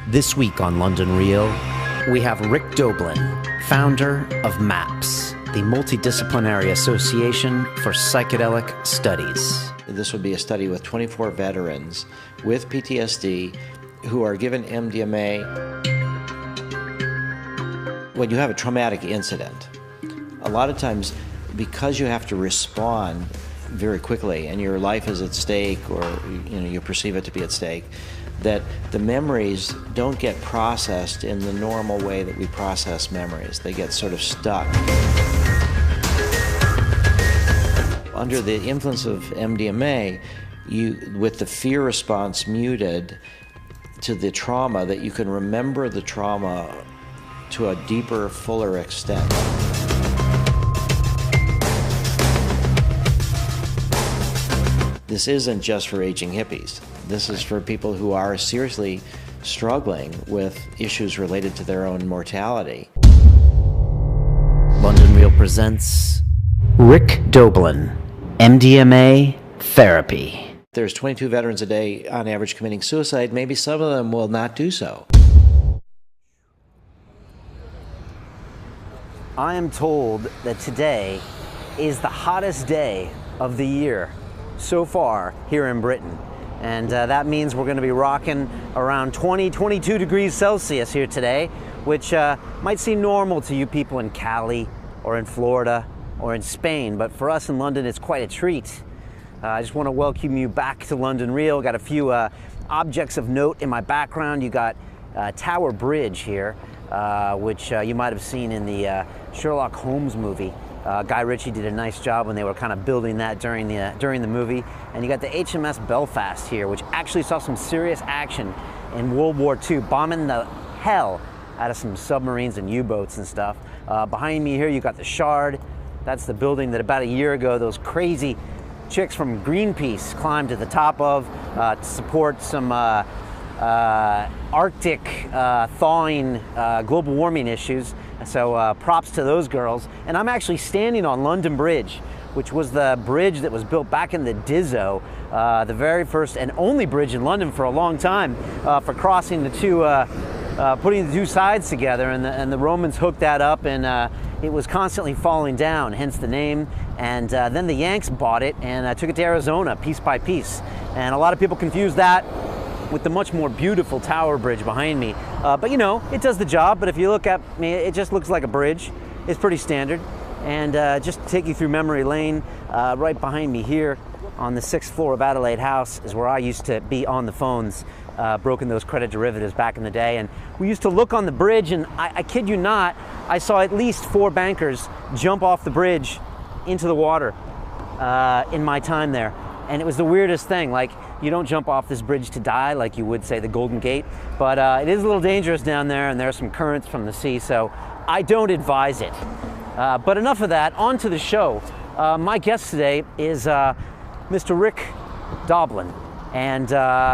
This week on London Real, we have Rick Doblin, founder of MAPS, the Multidisciplinary Association for Psychedelic Studies. This would be a study with 24 veterans with PTSD who are given MDMA. When you have a traumatic incident, a lot of times because you have to respond very quickly and your life is at stake, or you perceive it to be at stake, that the memories don't get processed in the normal way that we process memories. They get sort of stuck. Under the influence of MDMA, with the fear response muted to the trauma, that you can remember the trauma to a deeper, fuller extent. This isn't just for aging hippies. This is for people who are seriously struggling with issues related to their own mortality. London Real presents Rick Doblin, MDMA Therapy. There's 22 veterans a day on average committing suicide. Maybe some of them will not do so. I am told that today is the hottest day of the year so far here in Britain. And that means we're going to be rocking around 22 degrees Celsius here today, which might seem normal to you people in Cali or in Florida or in Spain, but for us in London, it's quite a treat. I just want to welcome you back to London Real. Got a few objects of note in my background. You got Tower Bridge here, which you might have seen in the Sherlock Holmes movie. Guy Ritchie did a nice job when they were kind of building that during the movie. And you got the HMS Belfast here, which actually saw some serious action in World War II, bombing the hell out of some submarines and U-boats and stuff. Behind me here, you got the Shard. That's the building that about a year ago, those crazy chicks from Greenpeace climbed to the top of to support some Arctic thawing, global warming issues. So props to those girls. And I'm actually standing on London Bridge, which was the bridge that was built back in the Dizzo, the very first and only bridge in London for a long time for crossing the two, putting the two sides together. And the Romans hooked that up, and it was constantly falling down, hence the name. And then the Yanks bought it and took it to Arizona piece by piece. And a lot of people confuse that with the much more beautiful Tower Bridge behind me. But you know, it does the job. But if you look at me, it just looks like a bridge. It's pretty standard. And just to take you through memory lane, right behind me here on the 6th floor of Adelaide House is where I used to be on the phones, broking those credit derivatives back in the day. And we used to look on the bridge, and I kid you not, I saw at least 4 bankers jump off the bridge into the water in my time there. And it was the weirdest thing. Like, you don't jump off this bridge to die like you would, say, the Golden Gate, but it is a little dangerous down there, and there are some currents from the sea, so I don't advise it. But enough of that, on to the show. My guest today is Mr. Rick Doblin, and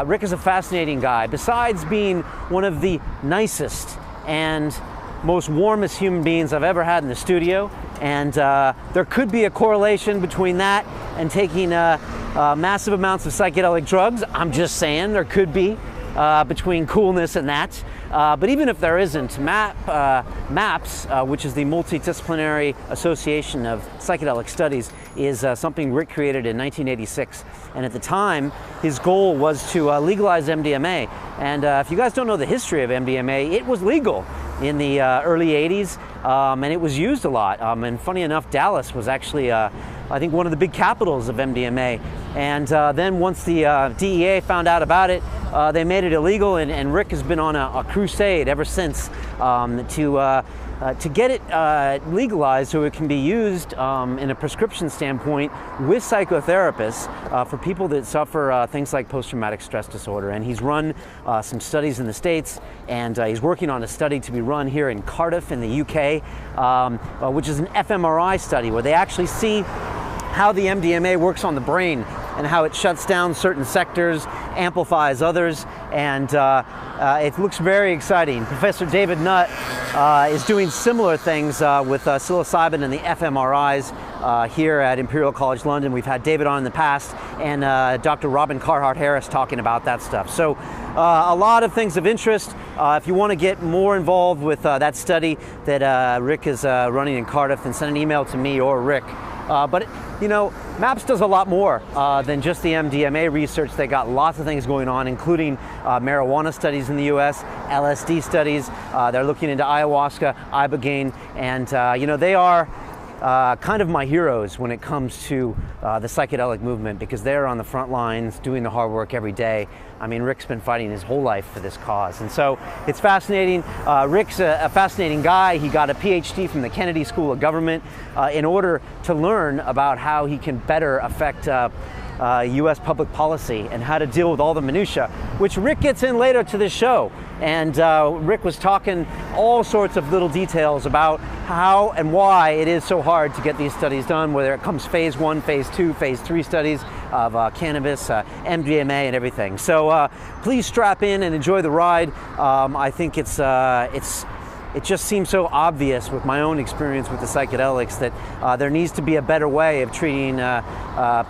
Rick is a fascinating guy. Besides being one of the nicest and most warmest human beings I've ever had in the studio, and there could be a correlation between that and taking massive amounts of psychedelic drugs. I'm just saying there could be between coolness and that. But even if there isn't, MAPS, which is the Multidisciplinary Association of Psychedelic Studies, is something Rick created in 1986. And at the time, his goal was to legalize MDMA. And if you guys don't know the history of MDMA, it was legal in the early 80s, and it was used a lot. And funny enough, Dallas was actually, I think, one of the big capitals of MDMA. And then once the DEA found out about it, they made it illegal, and Rick has been on a crusade ever since to get it legalized so it can be used in a prescription standpoint with psychotherapists for people that suffer things like post-traumatic stress disorder. And he's run some studies in the States, and he's working on a study to be run here in Cardiff in the UK, which is an fMRI study where they actually see how the MDMA works on the brain and how it shuts down certain sectors, amplifies others, and it looks very exciting. Professor David Nutt is doing similar things with psilocybin and the fMRIs here at Imperial College London. We've had David on in the past, and Dr. Robin Carhart Harris talking about that stuff. So a lot of things of interest. If you want to get more involved with that study that Rick is running in Cardiff, then send an email to me or Rick. But you know, MAPS does a lot more than just the MDMA research. They got lots of things going on, including marijuana studies in the US, LSD studies. They're looking into ayahuasca, ibogaine, and you know, they are kind of my heroes when it comes to the psychedelic movement, because they're on the front lines doing the hard work every day. I mean, Rick's been fighting his whole life for this cause, and so it's fascinating. Rick's a fascinating guy. He got a PhD from the Kennedy School of Government in order to learn about how he can better affect US public policy and how to deal with all the minutia, which Rick gets in later to this show. And Rick was talking all sorts of little details about how and why it is so hard to get these studies done, whether it comes phase 1, phase 2, phase 3 studies of cannabis, MDMA, and everything. So please strap in and enjoy the ride. I think it just seems so obvious with my own experience with the psychedelics that there needs to be a better way of treating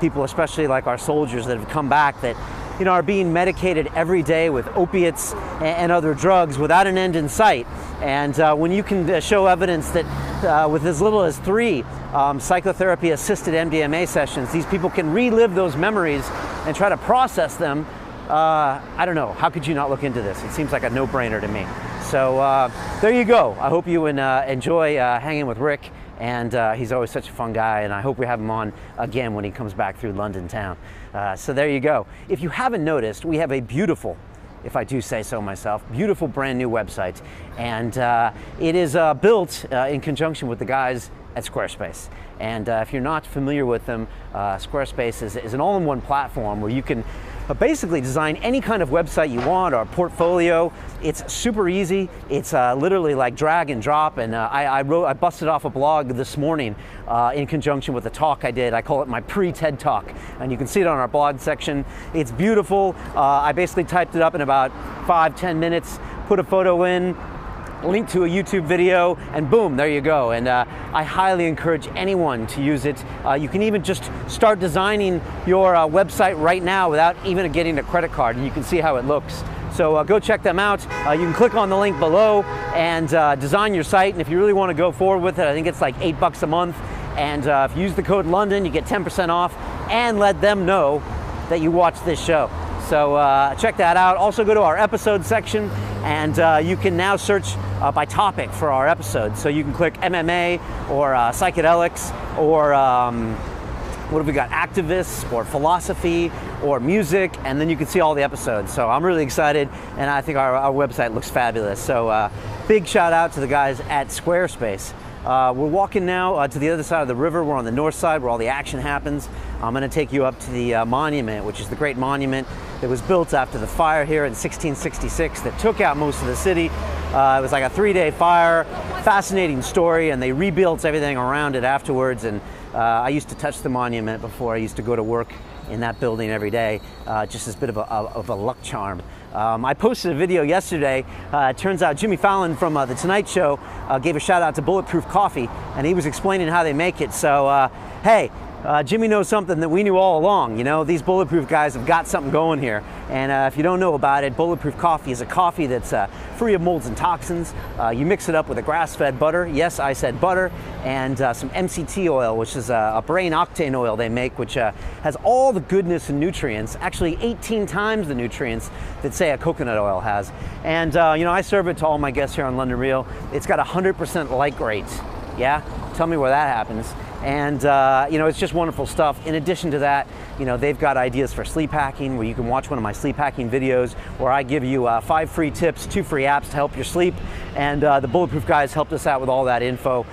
people, especially like our soldiers that have come back, that you know, are being medicated every day with opiates and other drugs without an end in sight. And when you can show evidence that with as little as 3 psychotherapy-assisted MDMA sessions, these people can relive those memories and try to process them, I don't know, how could you not look into this? It seems like a no-brainer to me. So there you go. I hope you enjoy hanging with Rick, and he's always such a fun guy, and I hope we have him on again when he comes back through London town. So there you go. If you haven't noticed, we have a beautiful, if I do say so myself, beautiful brand new website, and it is built in conjunction with the guys at Squarespace. And if you're not familiar with them, Squarespace is an all-in-one platform where you can basically design any kind of website you want, or portfolio. It's super easy. It's literally like drag and drop, and I busted off a blog this morning in conjunction with a talk I did. I call it my pre-TED Talk, and you can see it on our blog section. It's beautiful. I basically typed it up in about 5-10 minutes, put a photo in, link to a YouTube video, and boom, there you go. And I highly encourage anyone to use it. You can even just start designing your website right now without even getting a credit card, and you can see how it looks. So go check them out. You can click on the link below and design your site. And if you really want to go forward with it, I think it's like $8 a month. And if you use the code London, you get 10% off, and let them know that you watched this show. So check that out. Also go to our episode section, and you can now search by topic for our episodes. So you can click MMA or psychedelics, or what have we got, activists, or philosophy, or music, and then you can see all the episodes. So I'm really excited, and I think our website looks fabulous. So big shout out to the guys at Squarespace. We're walking now to the other side of the river. We're on the north side where all the action happens. I'm going to take you up to the monument, which is the great monument that was built after the fire here in 1666 that took out most of the city. It was like a 3-day fire, fascinating story, and they rebuilt everything around it afterwards. And I used to touch the monument before. I used to go to work in that building every day, just as a bit of a luck charm. I posted a video yesterday. It turns out Jimmy Fallon from The Tonight Show gave a shout out to Bulletproof Coffee, and he was explaining how they make it. So, hey, Jimmy knows something that we knew all along. You know, these Bulletproof guys have got something going here. And if you don't know about it, Bulletproof Coffee is a coffee that's free of molds and toxins. You mix it up with a grass-fed butter. Yes, I said butter. And some MCT oil, which is a brain octane oil they make, which has all the goodness and nutrients, actually 18 times the nutrients that, say, a coconut oil has. And, you know, I serve it to all my guests here on London Real. It's got 100% light rate. Yeah? Tell me where that happens. And, you know, it's just wonderful stuff. In addition to that, you know, they've got ideas for sleep hacking, where you can watch one of my sleep hacking videos where I give you 5 free tips, 2 free apps to help your sleep. And the Bulletproof guys helped us out with all that info.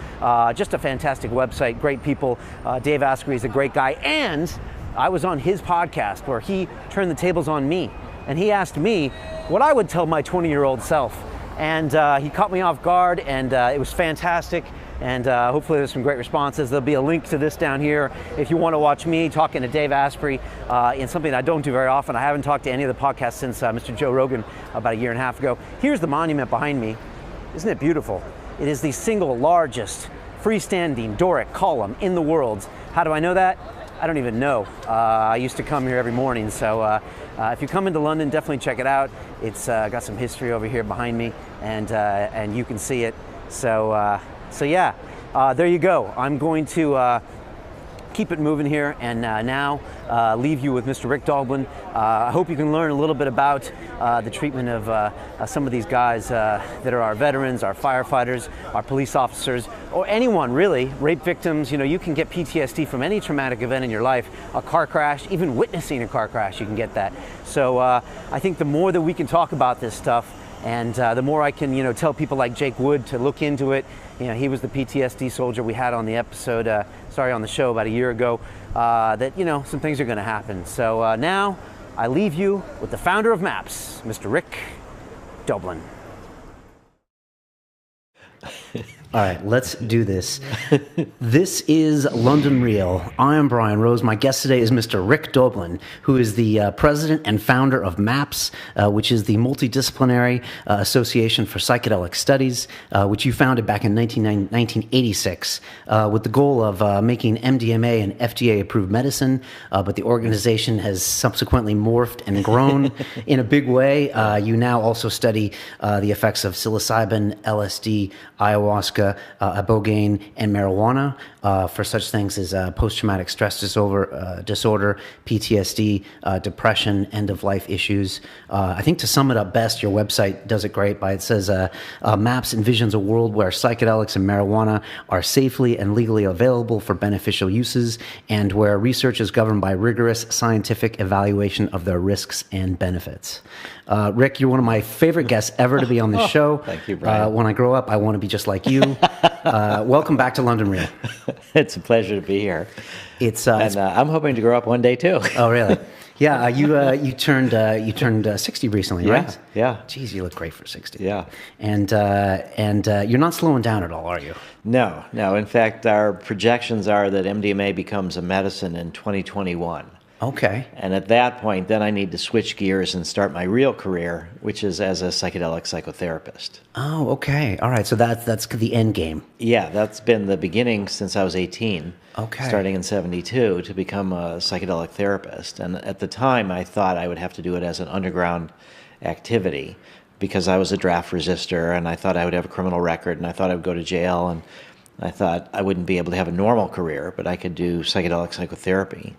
Just a fantastic website, great people. Dave Askery is a great guy. And I was on his podcast where he turned the tables on me. And he asked me what I would tell my 20-year-old self. And he caught me off guard, and it was fantastic. And hopefully there's some great responses. There'll be a link to this down here if you want to watch me talking to Dave Asprey in something I don't do very often. I haven't talked to any of the podcasts since Mr. Joe Rogan about a year and a half ago. Here's the monument behind me. Isn't it beautiful? It is the single largest freestanding Doric column in the world. How do I know that? I don't even know. I used to come here every morning, so if you come into London, definitely check it out. It's got some history over here behind me, and you can see it. So yeah, there you go. I'm going to keep it moving here, and now leave you with Mr. Rick Doblin. I hope you can learn a little bit about the treatment of some of these guys that are our veterans, our firefighters, our police officers, or anyone really, rape victims. You know, you can get PTSD from any traumatic event in your life, a car crash, even witnessing a car crash, you can get that. So I think the more that we can talk about this stuff, and the more I can, tell people like Jake Wood to look into it. He was the PTSD soldier we had on the episode, on the show about a year ago, that, some things are going to happen. So now I leave you with the founder of MAPS, Mr. Rick Doblin. All right, let's do this. This is London Real. I am Brian Rose. My guest today is Mr. Rick Doblin, who is the president and founder of MAPS, which is the Multidisciplinary Association for Psychedelic Studies, which you founded back in 1986 with the goal of making MDMA an FDA-approved medicine, but the organization has subsequently morphed and grown in a big way. You now also study the effects of psilocybin, LSD, ayahuasca, ibogaine, and marijuana for such things as post-traumatic stress disorder, PTSD, depression, end-of-life issues. I think to sum it up best, your website does it great by it says, MAPS envisions a world where psychedelics and marijuana are safely and legally available for beneficial uses, and where research is governed by rigorous scientific evaluation of their risks and benefits. Rick, you're one of my favorite guests ever to be on this show. Thank you, Brian. When I grow up, I want to be just like you. Welcome back to London Real. It's a pleasure to be here. It's I'm hoping to grow up one day too. Oh, really? Yeah, you turned 60 recently, right? Yeah. Geez, you look great for 60. Yeah. And you're not slowing down at all, are you? No. In fact, our projections are that MDMA becomes a medicine in 2021. Okay. And at that point, then I need to switch gears and start my real career, which is as a psychedelic psychotherapist. Oh, okay. All right. So that's the end game. Yeah, that's been the beginning since I was 18. Okay. Starting in 72 to become a psychedelic therapist. And at the time, I thought I would have to do it as an underground activity because I was a draft resistor, and I thought I would have a criminal record, and I thought I would go to jail, and I thought I wouldn't be able to have a normal career, but I could do psychedelic psychotherapy.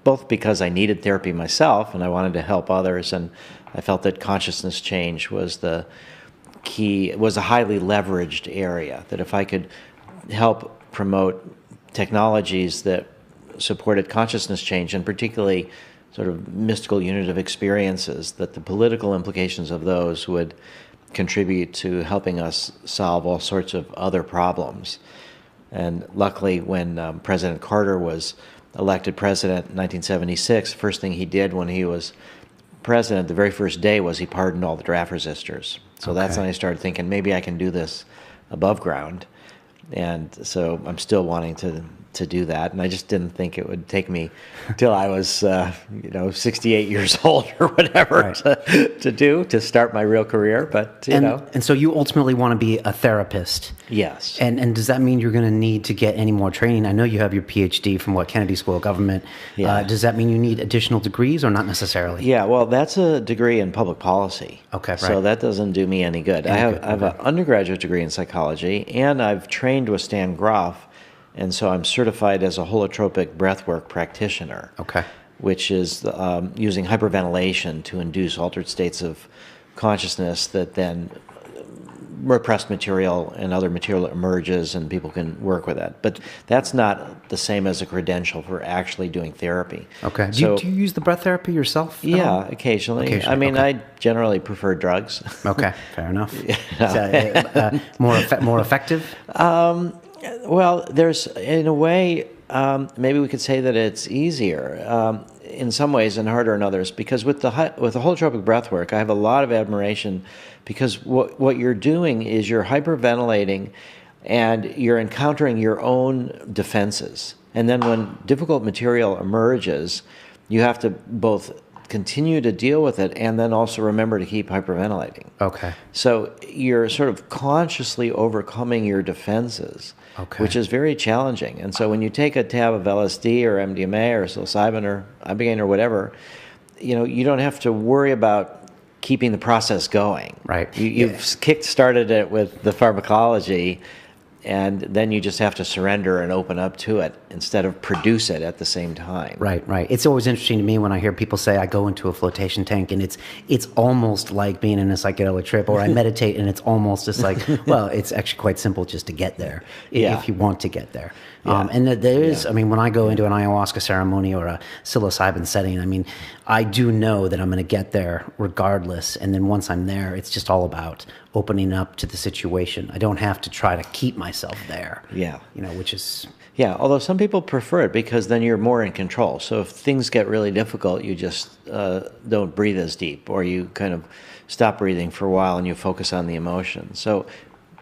Both because I needed therapy myself and I wanted to help others, and I felt that consciousness change was the key, was a highly leveraged area, that if I could help promote technologies that supported consciousness change, and particularly sort of mystical unitive experiences, that the political implications of those would contribute to helping us solve all sorts of other problems. And luckily, when President Carter was elected president in 1976, the first thing he did when he was president, the very first day, was he pardoned all the draft resistors. So that's when I started thinking, maybe I can do this above ground. And so I'm still wanting to do that, and I just didn't think it would take me till I was 68 years old or whatever to start my real career. But and so you ultimately want to be a therapist. Yes. And does that mean you're going to need to get any more training? I know you have your PhD from Kennedy School of Government. Yeah. Does that mean you need additional degrees or not necessarily? Yeah, well, that's a degree in public policy. Okay, right. So that doesn't do me any good. I have an undergraduate degree in psychology, and I've trained with Stan Groff, and so I'm certified as a holotropic breathwork practitioner. Okay. Which is using hyperventilation to induce altered states of consciousness that then repressed material and other material emerges and people can work with that. But that's not the same as a credential for actually doing therapy. Okay. So, do you use the breath therapy yourself? Yeah, occasionally. I mean, I generally prefer drugs. Okay, fair enough. More effective? Well, there's, in a way, maybe we could say that it's easier in some ways and harder in others, because with the holotropic breathwork, I have a lot of admiration, because what you're doing is you're hyperventilating and you're encountering your own defenses. And then when difficult material emerges, you have to both continue to deal with it, and then also remember to keep hyperventilating. Okay. So you're sort of consciously overcoming your defenses, which is very challenging. And so when you take a tab of LSD or MDMA or psilocybin or ibogaine or whatever, you don't have to worry about keeping the process going. Right. You've kick-started it with the pharmacology, and then you just have to surrender and open up to it instead of produce it at the same time. Right, right. It's always interesting to me when I hear people say I go into a flotation tank, and it's almost like being in a psychedelic trip, or I meditate and it's almost just like, well, it's actually quite simple just to get there if you want to get there. And there is, I mean, when I go into an ayahuasca ceremony or a psilocybin setting, I mean, I do know that I'm going to get there regardless. And then once I'm there, it's just all about opening up to the situation. I don't have to try to keep myself there. Yeah. Which is... Yeah, although some people prefer it because then you're more in control. So if things get really difficult, you just don't breathe as deep, or you kind of stop breathing for a while and you focus on the emotion. So,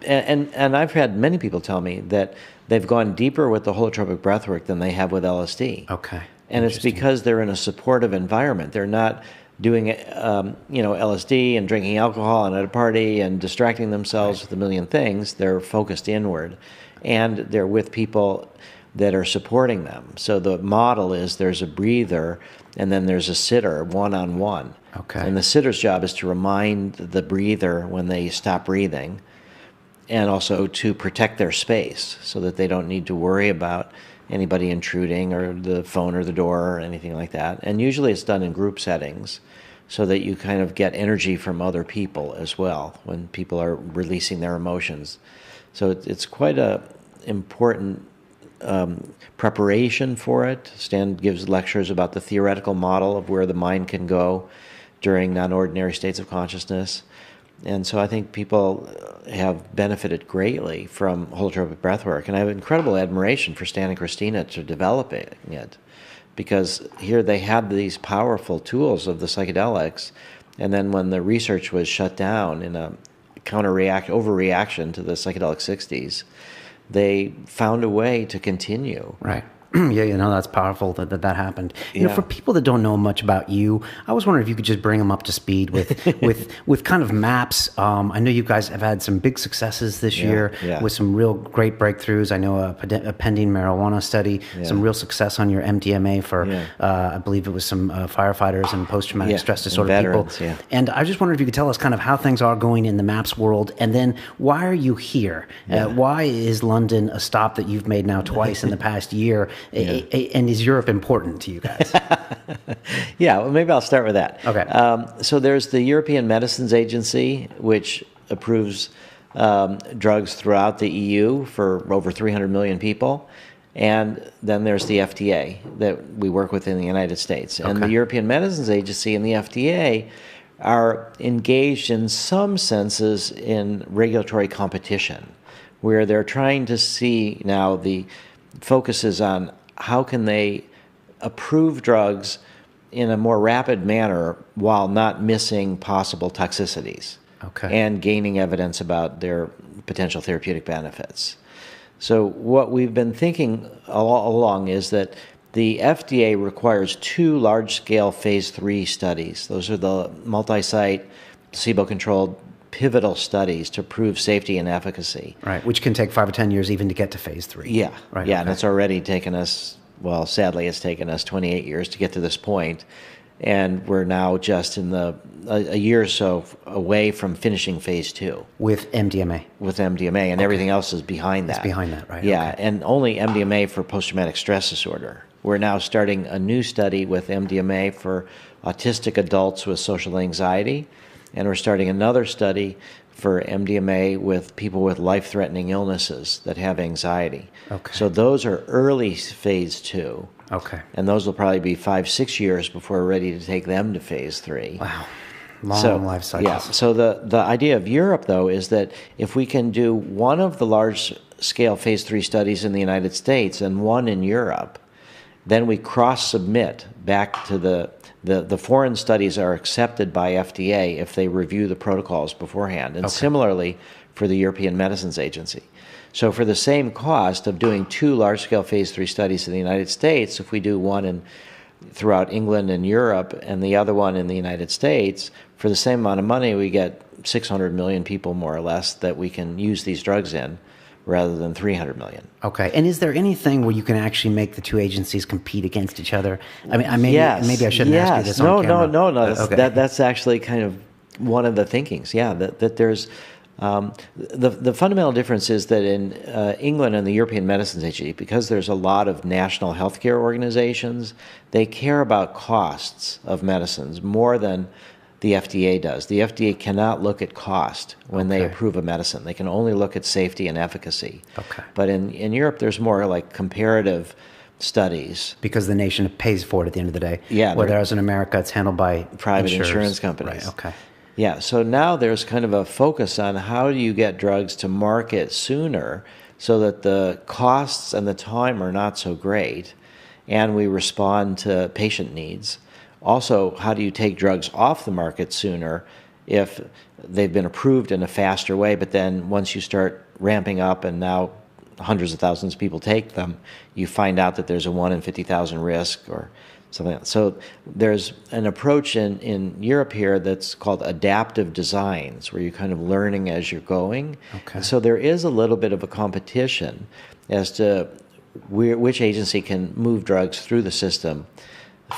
and I've had many people tell me that they've gone deeper with the holotropic breathwork than they have with LSD. Okay. And it's because they're in a supportive environment. They're not doing LSD and drinking alcohol and at a party and distracting themselves with a million things. They're focused inward, and they're with people that are supporting them. So the model is there's a breather and then there's a sitter one-on-one. Okay. And the sitter's job is to remind the breather when they stop breathing, and also to protect their space so that they don't need to worry about anybody intruding or the phone or the door or anything like that. And usually it's done in group settings so that you kind of get energy from other people as well when people are releasing their emotions. So it's quite a important preparation for it. Stan gives lectures about the theoretical model of where the mind can go during non-ordinary states of consciousness. And so I think people have benefited greatly from holotropic breathwork. And I have incredible admiration for Stan and Christina to developing it, because here they had these powerful tools of the psychedelics, and then when the research was shut down in a overreaction to the psychedelic 60s, they found a way to continue. Right. Yeah, that's powerful that happened. For people that don't know much about you, I was wondering if you could just bring them up to speed with kind of maps. I know you guys have had some big successes this year with some real great breakthroughs. I know a pending marijuana study, some real success on your MDMA for, I believe it was some firefighters and post-traumatic stress disorder veterans, people. And I just wondered if you could tell us kind of how things are going in the MAPS world, and then why are you here? Why is London a stop that you've made now twice in the past year? And is Europe important to you guys? Well, maybe I'll start with that. Okay. So there's the European Medicines Agency, which approves drugs throughout the EU for over 300 million people. And then there's the FDA that we work with in the United States. And the European Medicines Agency and the FDA are engaged in some senses in regulatory competition, where they're trying to see now the focus is on how can they approve drugs in a more rapid manner while not missing possible toxicities and gaining evidence about their potential therapeutic benefits. So what we've been thinking all along is that the FDA requires 2 large-scale phase 3 studies. Those are the multi-site, placebo-controlled pivotal studies to prove safety and efficacy. Right, which can take 5 or 10 years even to get to phase 3. Yeah, right. And it's already taken us, well, sadly, it's taken us 28 years to get to this point, and we're now just in a year or so away from finishing phase 2. With MDMA? With MDMA, and everything else is behind that. It's behind that, right. Yeah, and only MDMA for post-traumatic stress disorder. We're now starting a new study with MDMA for autistic adults with social anxiety, and we're starting another study for MDMA with people with life-threatening illnesses that have anxiety. So those are early phase 2. And those will probably be 5-6 years before we're ready to take them to phase 3. Wow. Long life cycles. Yeah. So the idea of Europe, though, is that if we can do one of the large-scale phase 3 studies in the United States and one in Europe, then we cross-submit back to the foreign studies are accepted by FDA if they review the protocols beforehand, and similarly for the European Medicines Agency. So for the same cost of doing 2 large-scale phase 3 studies in the United States, if we do one in throughout England and Europe, and the other one in the United States, for the same amount of money, we get 600 million people, more or less, that we can use these drugs in, rather than 300 million. Okay. And is there anything where you can actually make the two agencies compete against each other? I mean, Yes. maybe I shouldn't ask you this on camera. No. Okay. That's actually kind of one of the thinkings. Yeah, that there's the fundamental difference is that in England and the European Medicines Agency, because there's a lot of national healthcare organizations, they care about costs of medicines more than the FDA does. The FDA cannot look at cost when they approve a medicine. They can only look at safety and efficacy. Okay. But in Europe, there's more like comparative studies. Because the nation pays for it at the end of the day. Yeah. Whereas in America, it's handled by Private insurers. insurance companies. Right, okay. Yeah, so now there's kind of a focus on how do you get drugs to market sooner so that the costs and the time are not so great, and we respond to patient needs. Also, how do you take drugs off the market sooner if they've been approved in a faster way, but then once you start ramping up and now hundreds of thousands of people take them, you find out that there's a 1 in 50,000 risk or something else. So there's an approach in Europe here that's called adaptive designs, where you're kind of learning as you're going. Okay. So there is a little bit of a competition as to which agency can move drugs through the system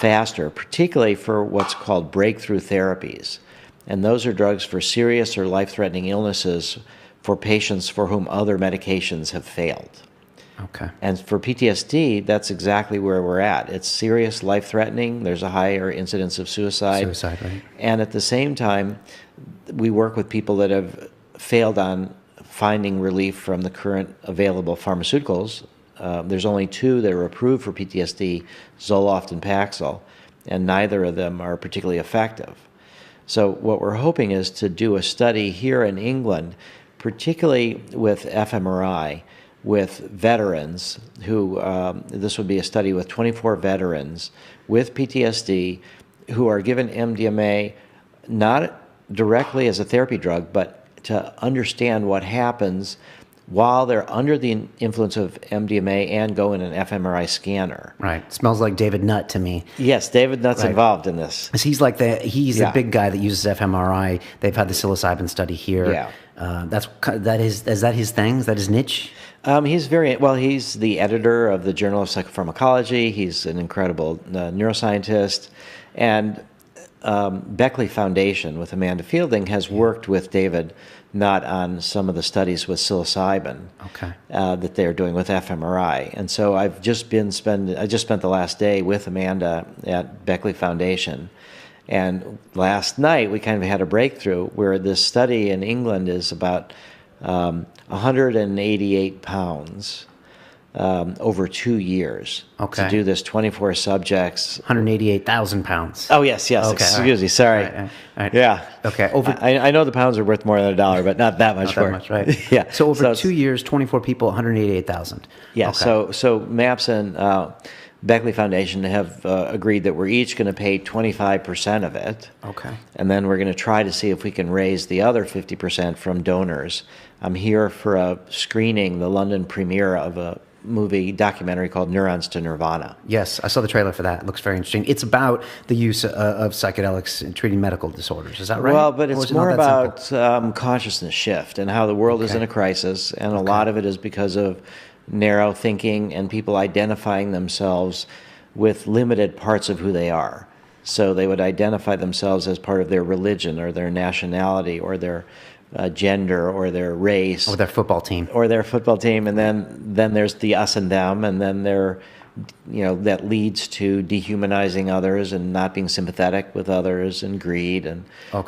faster, particularly for what's called breakthrough therapies. And those are drugs for serious or life-threatening illnesses for patients for whom other medications have failed. Okay. And for PTSD, that's exactly where we're at. It's serious, life-threatening. There's a higher incidence of suicide. Suicide, right. And at the same time, we work with people that have failed on finding relief from the current available pharmaceuticals. There's only 2 that are approved for PTSD, Zoloft and Paxil, and neither of them are particularly effective. So what we're hoping is to do a study here in England, particularly with fMRI, with veterans who, this would be a study with 24 veterans with PTSD who are given MDMA not directly as a therapy drug, but to understand what happens while they're under the influence of MDMA and go in an fMRI scanner. Right. Smells like David Nutt to me. Yes, David Nutt's involved in this. He's like the big guy that uses fMRI. They've had the psilocybin study here. Yeah. Is that his thing? Is that his niche? He's the editor of the Journal of Psychopharmacology. He's an incredible neuroscientist. And Beckley Foundation with Amanda Fielding has worked with David Nutt on some of the studies with psilocybin that they're doing with fMRI. And so I just spent the last day with Amanda at Beckley Foundation. And last night we kind of had a breakthrough where this study in England is about 188 pounds over 2 years to do this 24 subjects. 188,000 pounds. Oh, yes. Okay, Excuse me. Sorry. All right. Yeah. Okay. I know the pounds are worth more than $1, but not that much more. Not that much, right? Yeah. So over 2 years, 24 people, 188,000. Yeah. Okay. So MAPS and Beckley Foundation have agreed that we're each going to pay 25% of it. Okay. And then we're going to try to see if we can raise the other 50% from donors. I'm here for a screening, the London premiere of a documentary called Neurons to Nirvana. Yes, I saw the trailer for that. It looks very interesting. It's about the use of psychedelics in treating medical disorders. Is that right? Well, but it's more about consciousness shift and how the world is in a crisis, and a lot of it is because of narrow thinking and people identifying themselves with limited parts of who they are. So they would identify themselves as part of their religion or their nationality or their gender or their race. Or their football team. And then there's the us and them, and then that leads to dehumanizing others and not being sympathetic with others and greed. And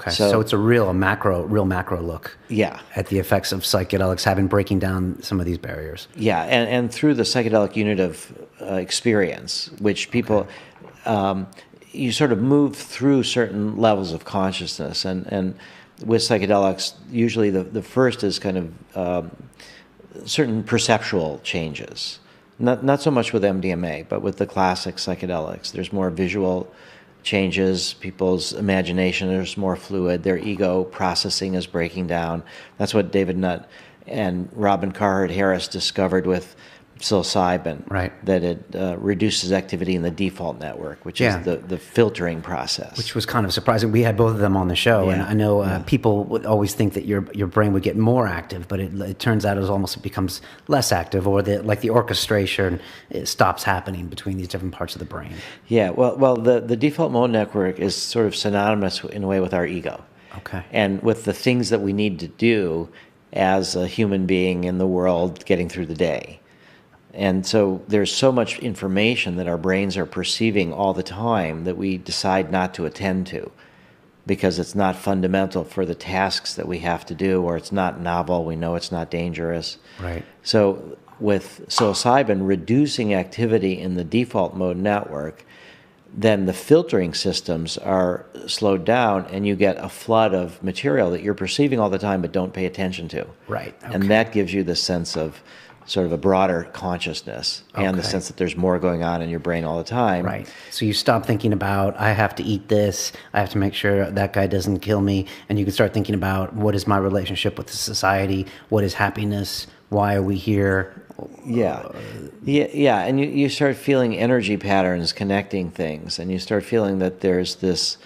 so it's a real macro look. Yeah. At the effects of psychedelics breaking down some of these barriers. Yeah, and through the psychedelic unit of experience, which people, you sort of move through certain levels of consciousness, and with psychedelics, usually the first is kind of certain perceptual changes. Not so much with MDMA, but with the classic psychedelics. There's more visual changes. People's imagination is more fluid. Their ego processing is breaking down. That's what David Nutt and Robin Carhart Harris discovered with psilocybin, Right. that it reduces activity in the default network, which is the filtering process. Which was kind of surprising. We had both of them on the show, and I know people would always think that your brain would get more active, but it turns out it becomes less active, or the orchestration it stops happening between these different parts of the brain. Yeah, well, the default mode network is sort of synonymous in a way with our ego. Okay. And with the things that we need to do as a human being in the world getting through the day. And so there's so much information that our brains are perceiving all the time that we decide not to attend to because it's not fundamental for the tasks that we have to do, or it's not novel, we know it's not dangerous. Right. So with psilocybin reducing activity in the default mode network, then the filtering systems are slowed down and you get a flood of material that you're perceiving all the time but don't pay attention to. Right. Okay. And that gives you the sense of sort of a broader consciousness and the sense that there's more going on in your brain all the time. Right. So you stop thinking about, I have to eat this, I have to make sure that guy doesn't kill me, and you can start thinking about, what is my relationship with the society? What is happiness? Why are we here? Yeah, and you start feeling energy patterns connecting things, and you start feeling that there's this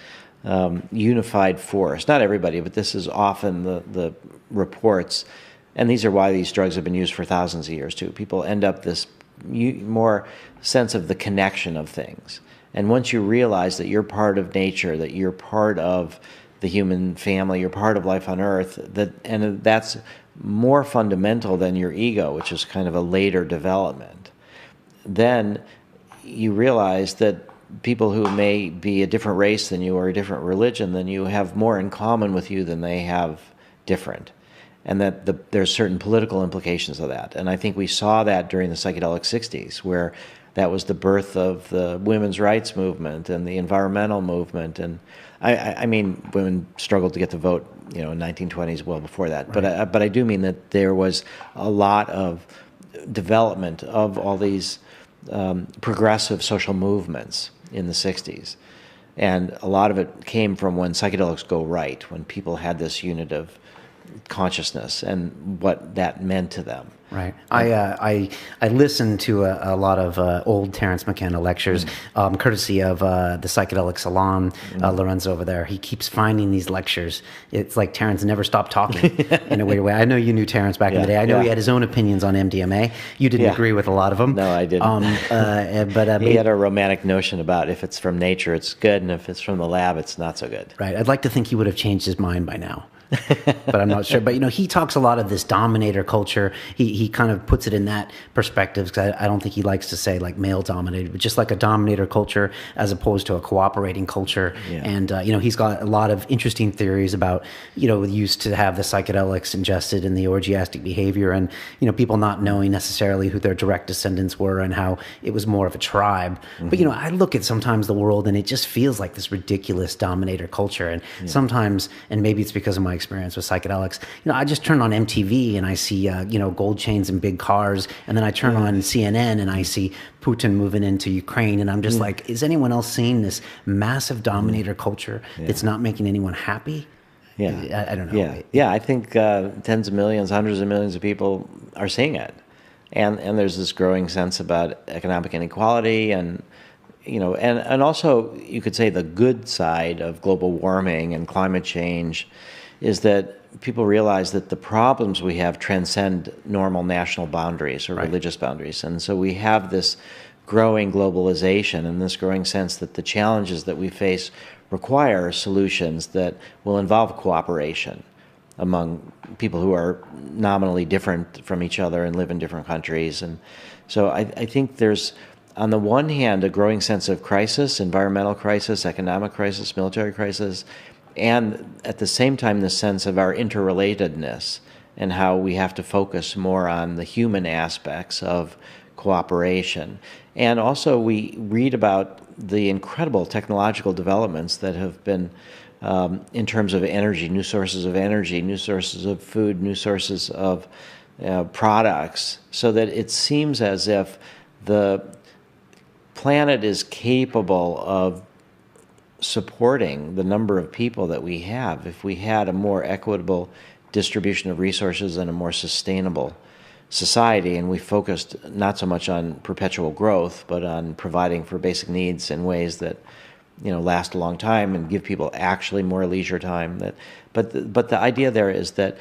unified force. Not everybody, but this is often the reports. And these are why these drugs have been used for thousands of years, too. People end up this more sense of the connection of things. And once you realize that you're part of nature, that you're part of the human family, you're part of life on Earth, and that's more fundamental than your ego, which is kind of a later development, then you realize that people who may be a different race than you or a different religion than you have more in common with you than they have different. And that there's certain political implications of that. And I think we saw that during the psychedelic 60s, where that was the birth of the women's rights movement and the environmental movement. And I mean, women struggled to get the vote, in 1920s, well before that. Right. But I do mean that there was a lot of development of all these progressive social movements in the 60s. And a lot of it came from when psychedelics go right, when people had this unit of consciousness and what that meant to them. Right. I listened to a lot of old Terence Mckenna lectures, courtesy of the Psychedelic Salon, Lorenzo over there. He keeps finding these lectures. It's like Terence never stopped talking in a weird way. I know you knew Terence back in the day. I know he had his own opinions on MDMA. You didn't agree with a lot of them. No, I didn't. But he had a romantic notion about if it's from nature, it's good, and if it's from the lab, it's not so good. Right. I'd like to think he would have changed his mind by now. But I'm not sure. But, he talks a lot of this dominator culture. He kind of puts it in that perspective, because I don't think he likes to say like male dominated, but just like a dominator culture as opposed to a cooperating culture. Yeah. And, he's got a lot of interesting theories about, used to have the psychedelics ingested in the orgiastic behavior and, people not knowing necessarily who their direct descendants were and how it was more of a tribe. Mm-hmm. But, I look at sometimes the world and it just feels like this ridiculous dominator culture. And sometimes, and maybe it's because of my experience with psychedelics, I just turn on MTV and I see, gold chains and big cars, and then I turn on CNN and I see Putin moving into Ukraine, and I'm just like, is anyone else seeing this massive dominator culture that's not making anyone happy? Yeah, I don't know. Yeah. I think tens of millions, hundreds of millions of people are seeing it, and there's this growing sense about economic inequality and. And also you could say the good side of global warming and climate change is that people realize that the problems we have transcend normal national boundaries or religious boundaries. And so we have this growing globalization and this growing sense that the challenges that we face require solutions that will involve cooperation among people who are nominally different from each other and live in different countries. And so I think there's, on the one hand, a growing sense of crisis, environmental crisis, economic crisis, military crisis, and at the same time, the sense of our interrelatedness and how we have to focus more on the human aspects of cooperation. And also, we read about the incredible technological developments that have been in terms of energy, new sources of energy, new sources of food, new sources of products, so that it seems as if the planet is capable of supporting the number of people that we have if we had a more equitable distribution of resources and a more sustainable society, and we focused not so much on perpetual growth, but on providing for basic needs in ways that, last a long time and give people actually more leisure time. But the idea there is that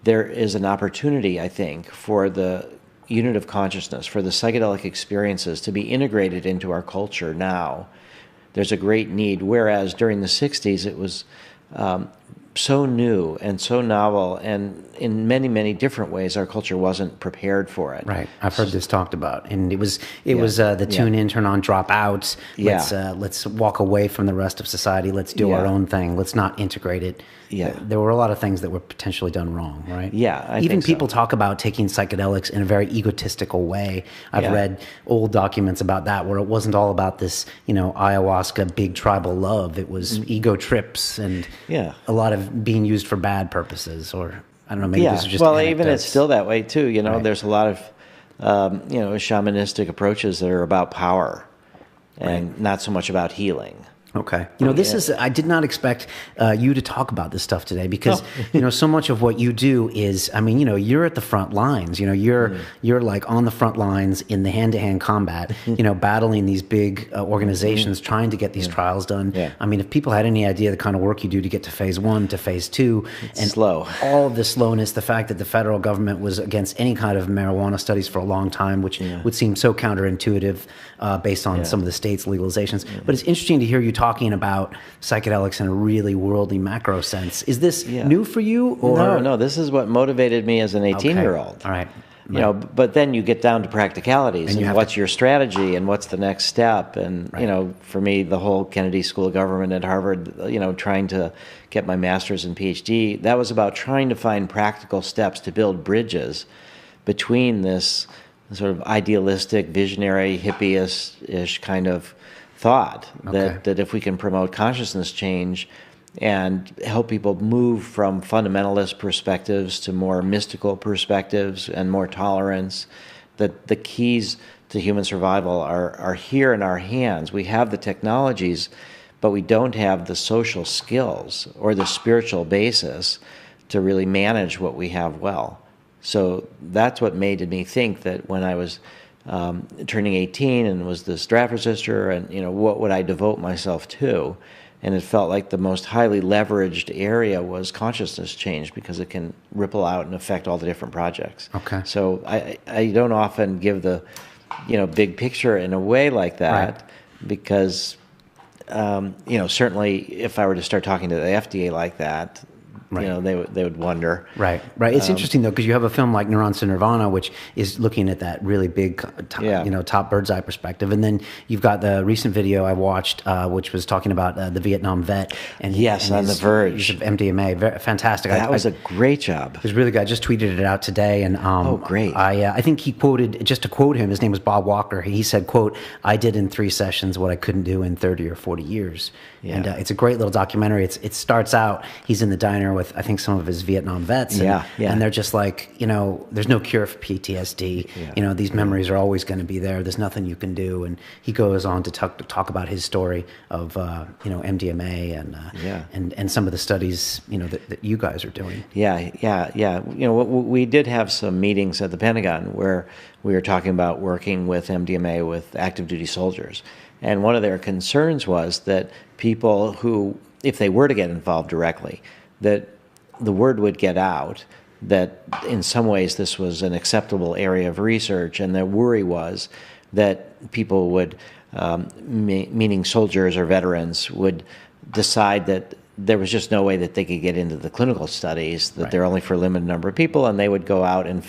there is an opportunity, I think, for the unit of consciousness, for the psychedelic experiences to be integrated into our culture now. There's a great need, whereas during the 60s it was so new and so novel, and in many, many different ways our culture wasn't prepared for it. Right. I've heard this talked about, and it was the tune in, turn on, drop out. Let's walk away from the rest of society. Let's do our own thing. Let's not integrate it. Yeah. There were a lot of things that were potentially done wrong, right? Yeah, I Even think people so. talk about taking psychedelics in a very egotistical way. I've read old documents about that, where it wasn't all about this, ayahuasca, big tribal love. It was ego trips and a lot of being used for bad purposes, or I don't know, maybe this is just well, anecdotes. even it's still that way too. Right. There's a lot of shamanistic approaches that are about power and not so much about healing. Okay. This is, I did not expect you to talk about this stuff today because, so much of what you do is, you're at the front lines, you're like on the front lines in the hand-to-hand combat, battling these big organizations trying to get these trials done. Yeah. If people had any idea the kind of work you do to get to phase 1 to phase 2 and slow, all of the slowness, the fact that the federal government was against any kind of marijuana studies for a long time, which would seem so counterintuitive based on some of the states' legalizations. But it's interesting to hear you talking about psychedelics in a really worldly macro sense. Is this new for you? Or? No, this is what motivated me as an 18-year-old. All right. But then you get down to practicalities and what's your strategy and what's the next step. And, for me, the whole Kennedy School of Government at Harvard, trying to get my master's and PhD, that was about trying to find practical steps to build bridges between this sort of idealistic, visionary, hippie-ish kind of thought that if we can promote consciousness change and help people move from fundamentalist perspectives to more mystical perspectives and more tolerance, that the keys to human survival are here in our hands. We have the technologies, but we don't have the social skills or the spiritual basis to really manage what we have well. So that's what made me think that when I was turning 18 and was this draft resistor, and what would I devote myself to? And it felt like the most highly leveraged area was consciousness change, because it can ripple out and affect all the different projects. Okay. So I don't often give the big picture in a way like that, because certainly if I were to start talking to the FDA like that, they would wonder. Right. It's interesting though, because you have a film like Neurons to Nirvana, which is looking at that really big, top bird's eye perspective, and then you've got the recent video I watched, which was talking about the Vietnam vet, and on the verge use of MDMA. Fantastic. That was a great job. It was really good. I just tweeted it out today, and great. I think he quoted, just to quote him, his name was Bob Walker. He said, "quote I did in 3 sessions what I couldn't do in 30 or 40 years." Yeah. And it's a great little documentary. It starts out, he's in the diner with I think some of his Vietnam vets, and they're just like, there's no cure for PTSD. These memories are always going to be there. There's nothing you can do. And he goes on to talk about his story of MDMA and some of the studies that you guys are doing. We did have some meetings at the Pentagon where we were talking about working with MDMA with active duty soldiers. And one of their concerns was that people who, if they were to get involved directly, that the word would get out that in some ways this was an acceptable area of research, and their worry was that people would, meaning soldiers or veterans, would decide that there was just no way that they could get into the clinical studies, that they're only for a limited number of people, and they would go out and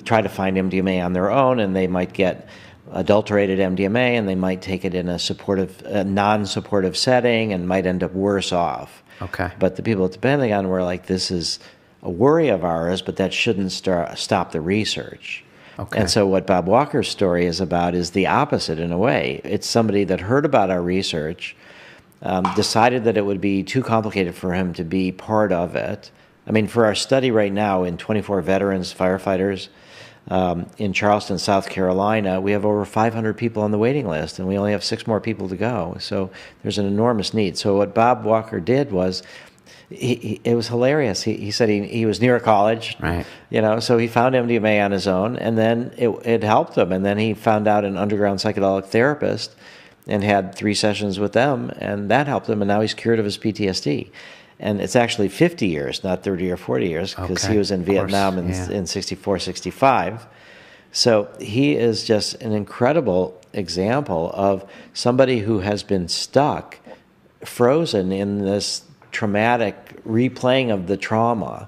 try to find MDMA on their own, and they might get adulterated MDMA, and they might take it in a non-supportive setting and might end up worse off. Okay. But the people at the Pentagon were like, this is a worry of ours, but that shouldn't stop the research. Okay. And so what Bob Walker's story is about is the opposite in a way. It's somebody that heard about our research, decided that it would be too complicated for him to be part of it. For our study right now in 24 veterans, firefighters, in Charleston, South Carolina, we have over 500 people on the waiting list, and we only have 6 more people to go. So there's an enormous need. So what Bob Walker did was it was hilarious. He said he was near a college, right? So he found MDMA on his own, and then it helped him. And then he found out an underground psychedelic therapist and had 3 sessions with them, and that helped him. And now he's cured of his PTSD. And it's actually 50 years, not 30 or 40 years, because he was in Vietnam in 64, 65. So he is just an incredible example of somebody who has been stuck, frozen in this traumatic replaying of the trauma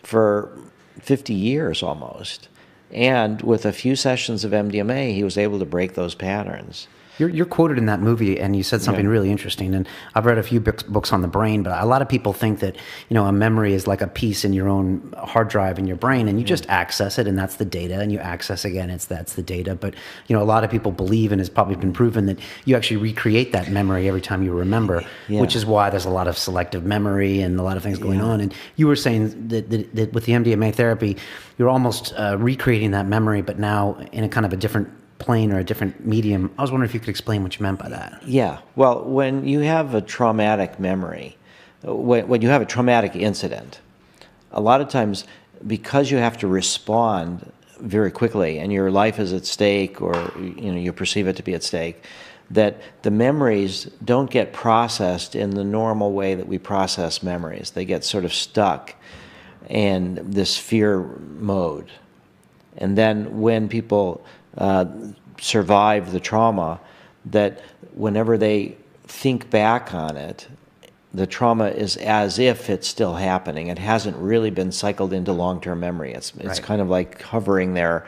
for 50 years almost. And with a few sessions of MDMA, he was able to break those patterns. You're quoted in that movie, and you said something really interesting. And I've read a few books on the brain, but a lot of people think that a memory is like a piece in your own hard drive in your brain, and you just access it, and that's the data. And you access again, that's the data. But a lot of people believe, and it's probably been proven, that you actually recreate that memory every time you remember, which is why there's a lot of selective memory and a lot of things going on. And you were saying that with the MDMA therapy, you're almost recreating that memory, but now in a kind of a different plane or a different medium. I was wondering if you could explain what you meant by that. Yeah. Well, when you have a traumatic memory, when you have a traumatic incident, a lot of times, because you have to respond very quickly and your life is at stake, or you perceive it to be at stake, that the memories don't get processed in the normal way that we process memories. They get sort of stuck in this fear mode. And then when people survive the trauma, that whenever they think back on it, the trauma is as if it's still happening. It hasn't really been cycled into long-term memory. It's kind of like hovering there,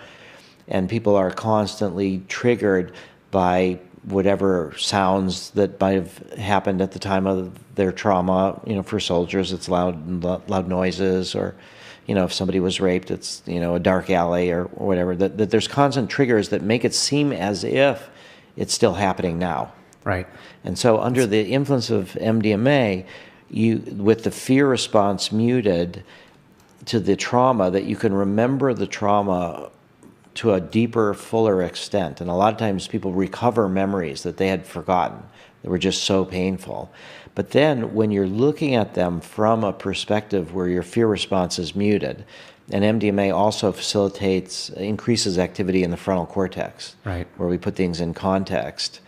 and people are constantly triggered by whatever sounds that might have happened at the time of their trauma. For soldiers, it's loud noises, or if somebody was raped, it's, a dark alley or whatever, that there's constant triggers that make it seem as if it's still happening now. Right. And so under the influence of MDMA, with the fear response muted to the trauma, that you can remember the trauma to a deeper, fuller extent. And a lot of times people recover memories that they had forgotten, that were just so painful. But then when you're looking at them from a perspective where your fear response is muted, and MDMA also increases activity in the frontal cortex, right, where we put things in context,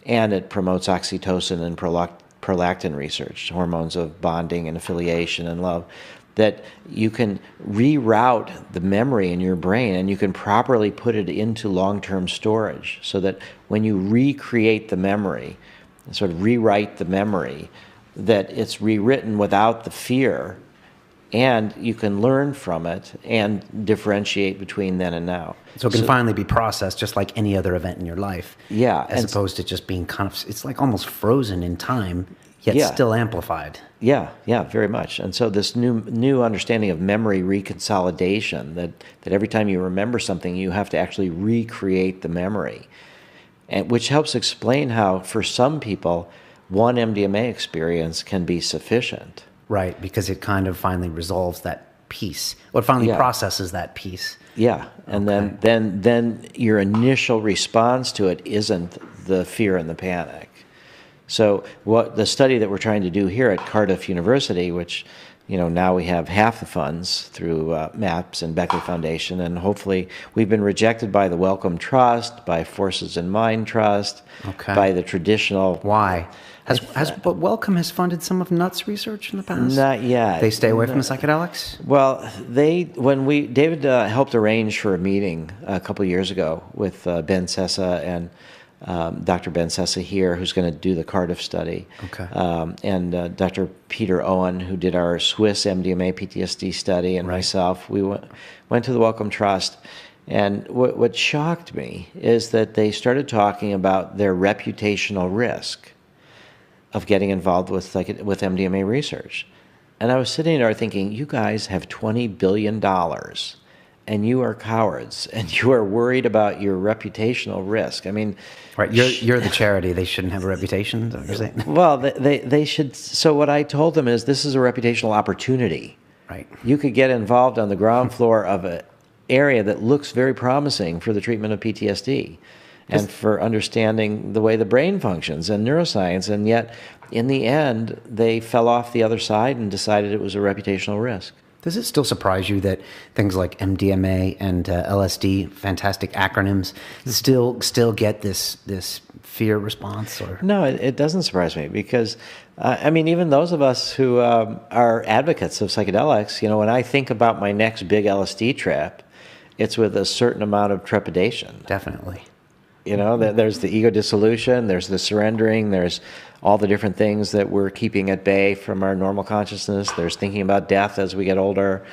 and it promotes oxytocin and prolactin research, hormones of bonding and affiliation and love, that you can reroute the memory in your brain and you can properly put it into long-term storage, so that when you recreate the memory, sort of rewrite the memory, that it's rewritten without the fear, and you can learn from it and differentiate between then and now. So it can finally be processed just like any other event in your life. Yeah. As opposed to just being kind of, it's like almost frozen in time, yet still amplified. Yeah, very much. And so this new understanding of memory reconsolidation, that every time you remember something, you have to actually recreate the memory. And which helps explain how, for some people, one MDMA experience can be sufficient. Right, because it kind of finally resolves that piece. Or it finally processes that piece. Yeah, and then your initial response to it isn't the fear and the panic. So what the study that we're trying to do here at Cardiff University, which now we have half the funds through MAPS and Beckley Foundation, and hopefully we've been rejected by the Wellcome Trust, by Forces in Mind Trust, by the traditional... Why? But Wellcome has funded some of Nutt's research in the past? Not yet. They stay away from the psychedelics? Well, David helped arrange for a meeting a couple of years ago with Ben Sessa and Dr. Ben Sessa here, who's going to do the Cardiff study, and Dr. Peter Owen, who did our Swiss MDMA PTSD study, and myself. We went to the Wellcome Trust, and what shocked me is that they started talking about their reputational risk of getting involved with MDMA research. And I was sitting there thinking, you guys have $20 billion, and you are cowards, and you are worried about your reputational risk. I mean... Right, you're the charity. They shouldn't have a reputation, is that what you're saying? Well, they should... So what I told them is, this is a reputational opportunity. Right. You could get involved on the ground floor of an area that looks very promising for the treatment of PTSD. and for understanding the way the brain functions and neuroscience. And yet, in the end, they fell off the other side and decided it was a reputational risk. Does it still surprise you that things like MDMA and LSD, fantastic acronyms, still get this fear response? Or No, it doesn't surprise me because, I mean, even those of us who are advocates of psychedelics, when I think about my next big LSD trip, it's with a certain amount of trepidation. Definitely. There's the ego dissolution, there's the surrendering, there's all the different things that we're keeping at bay from our normal consciousness. There's thinking about death as we get older.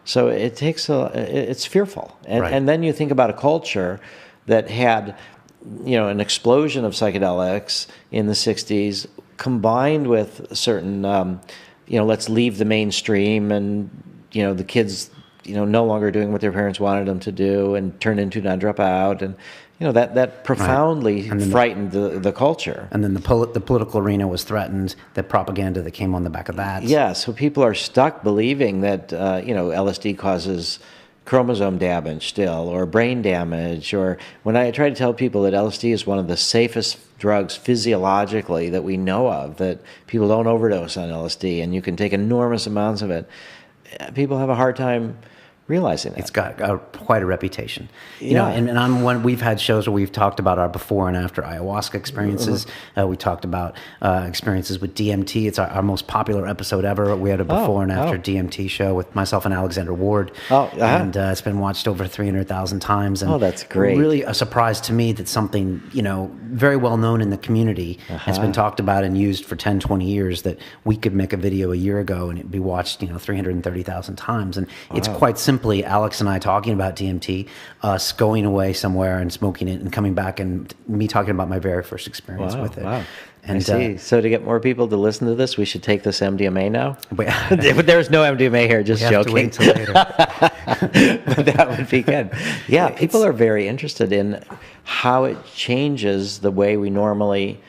So it's fearful. And then you think about a culture that had, an explosion of psychedelics in the 60s combined with certain, let's leave the mainstream and, the kids, no longer doing what their parents wanted them to do and turn into non-dropout. And, that profoundly frightened the culture. And then the political arena was threatened, the propaganda that came on the back of that. Yeah, so people are stuck believing that, LSD causes chromosome damage still, or brain damage, or when I try to tell people that LSD is one of the safest drugs physiologically that we know of, that people don't overdose on LSD, and you can take enormous amounts of it, people have a hard time realizing that. It's got quite a reputation. And we've had shows where we've talked about our before and after ayahuasca experiences. We talked about experiences with DMT. It's our most popular episode ever. We had a before and after DMT show with myself and Alexander Ward. And it's been watched over 300,000 times. And that's great. Really a surprise to me that something, very well known in the community has been talked about and used for 10, 20 years, that we could make a video a year ago and it'd be watched, 330,000 times. And it's quite simply Alex and I talking about DMT, us going away somewhere and smoking it and coming back, and me talking about my very first experience with it. Wow. And, I see. So to get more people to listen to this, we should take this MDMA now? There's no MDMA here, just joking. We have to wait until later. But that would be good. Yeah, people are very interested in how it changes the way we normally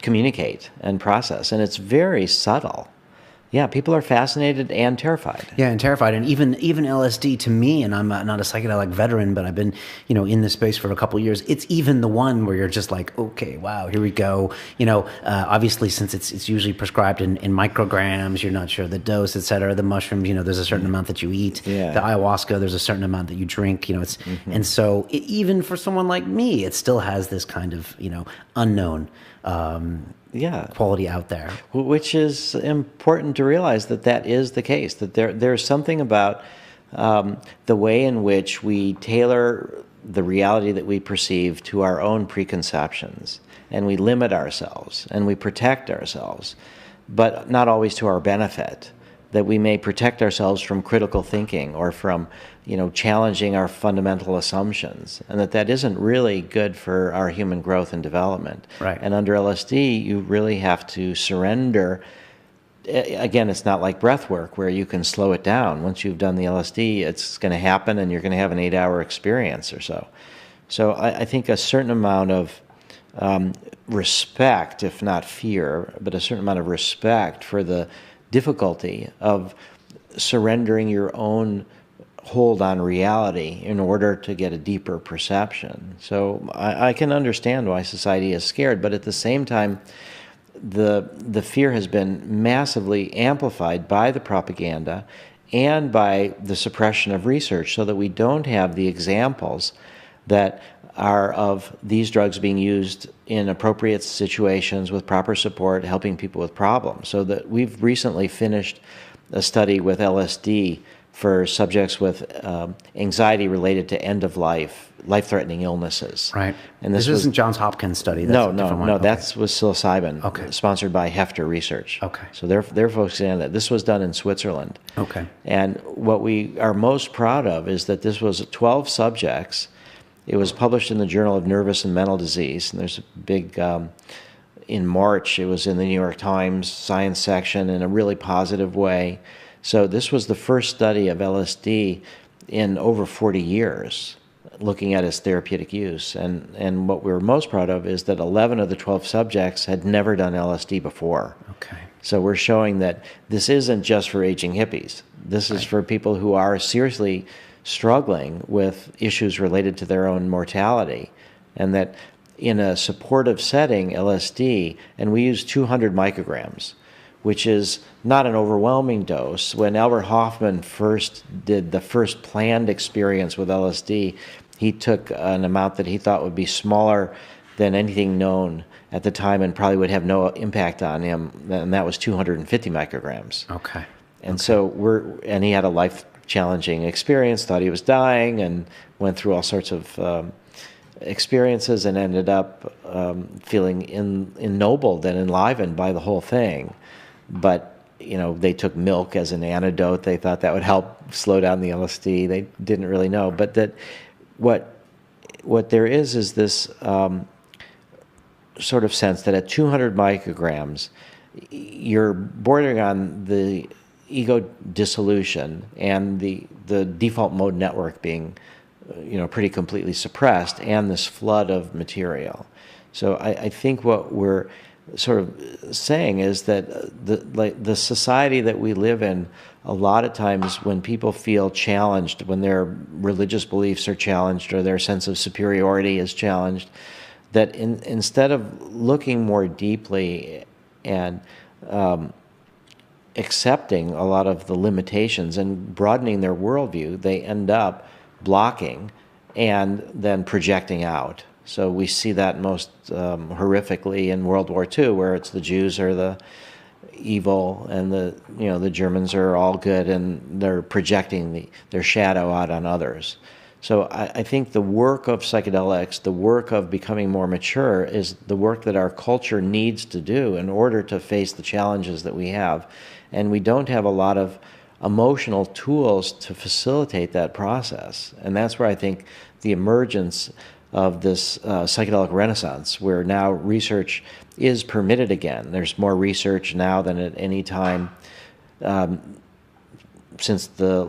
communicate and process, and it's very subtle. Yeah, people are fascinated and terrified. Yeah, and terrified. And even LSD to me, and I'm not a psychedelic veteran, but I've been, in this space for a couple of years, it's even the one where you're just like, okay, wow, here we go. Obviously, since it's usually prescribed in micrograms, you're not sure the dose, et cetera. The mushrooms, there's a certain amount that you eat. Yeah. The ayahuasca, there's a certain amount that you drink. And so even for someone like me, it still has this kind of, unknown quality out there. Which is important to realize that is the case, that there's something about the way in which we tailor the reality that we perceive to our own preconceptions, and we limit ourselves, and we protect ourselves, but not always to our benefit. That we may protect ourselves from critical thinking or from, challenging our fundamental assumptions, and that isn't really good for our human growth and development. Right. And under LSD, you really have to surrender. Again, it's not like breath work where you can slow it down. Once you've done the LSD, it's going to happen, and you're going to have an 8-hour experience or so. So I think a certain amount of respect, if not fear, but a certain amount of respect for the difficulty of surrendering your own hold on reality in order to get a deeper perception. So I can understand why society is scared, but at the same time, the fear has been massively amplified by the propaganda and by the suppression of research, so that we don't have the examples that are of these drugs being used in appropriate situations with proper support, helping people with problems. So that we've recently finished a study with LSD for subjects with anxiety related to end-of-life, life-threatening illnesses. Right. And this isn't Johns Hopkins study. That's no. That was psilocybin, sponsored by Hefter Research. Okay. So they're focusing on that. This was done in Switzerland. Okay. And what we are most proud of is that this was 12 subjects. It was published in the Journal of Nervous and Mental Disease, and there's a big, in March, it was in the New York Times science section in a really positive way. So this was the first study of LSD in over 40 years, looking at its therapeutic use. And what we were most proud of is that 11 of the 12 subjects had never done LSD before. Okay. So we're showing that this isn't just for aging hippies. This is for people who are seriously struggling with issues related to their own mortality, and that in a supportive setting, LSD, and we used 200 micrograms, which is not an overwhelming dose. When Albert Hoffman first did the first planned experience with LSD, he took an amount that he thought would be smaller than anything known at the time and probably would have no impact on him, and that was 250 micrograms. Okay. And so and he had a life-challenging experience, thought he was dying, and went through all sorts of experiences and ended up feeling ennobled and enlivened by the whole thing. But, they took milk as an antidote. They thought that would help slow down the LSD. They didn't really know. But that what there is this sort of sense that at 200 micrograms, you're bordering on the ego dissolution and the default mode network being, pretty completely suppressed, and this flood of material. So I think what we're sort of saying is that the society that we live in, a lot of times when people feel challenged, when their religious beliefs are challenged or their sense of superiority is challenged, that instead of looking more deeply and accepting a lot of the limitations and broadening their worldview, they end up blocking and then projecting out. So we see that most horrifically in World War II, where it's the Jews are the evil and the Germans are all good, and they're projecting their shadow out on others. So I think the work of psychedelics, the work of becoming more mature, is the work that our culture needs to do in order to face the challenges that we have. And we don't have a lot of emotional tools to facilitate that process. And that's where I think the emergence of this psychedelic renaissance, where now research is permitted again. There's more research now than at any time since the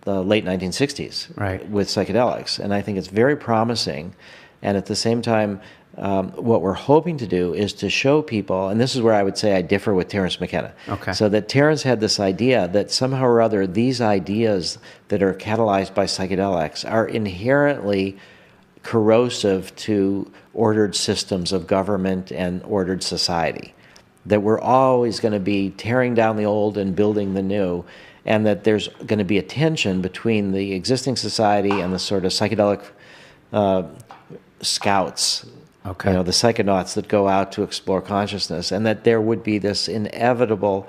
late 1960s, right, with psychedelics. And I think it's very promising. And at the same time, what we're hoping to do is to show people, and this is where I would say I differ with Terence McKenna. Okay. So that Terence had this idea that somehow or other these ideas that are catalyzed by psychedelics are inherently corrosive to ordered systems of government and ordered society. That we're always going to be tearing down the old and building the new, and that there's going to be a tension between the existing society and the sort of psychedelic scouts, okay, the psychonauts that go out to explore consciousness, and that there would be this inevitable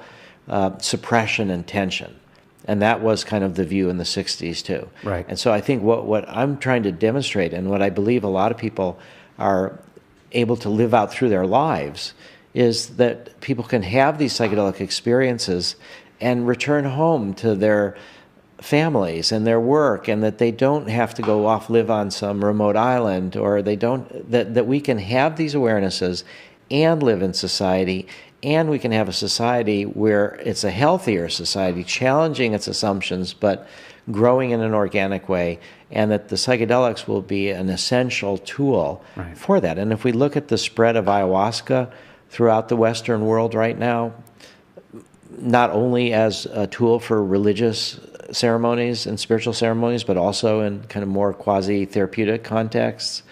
suppression and tension. And that was kind of the view in the 60s too. Right. And so I think what I'm trying to demonstrate, and what I believe a lot of people are able to live out through their lives, is that people can have these psychedelic experiences and return home to their families and their work, and that they don't have to go off live on some remote island, or that we can have these awarenesses and live in society. And we can have a society where it's a healthier society, challenging its assumptions, but growing in an organic way, and that the psychedelics will be an essential tool right for that. And if we look at the spread of ayahuasca throughout the Western world right now, not only as a tool for religious ceremonies and spiritual ceremonies, but also in kind of more quasi-therapeutic contexts,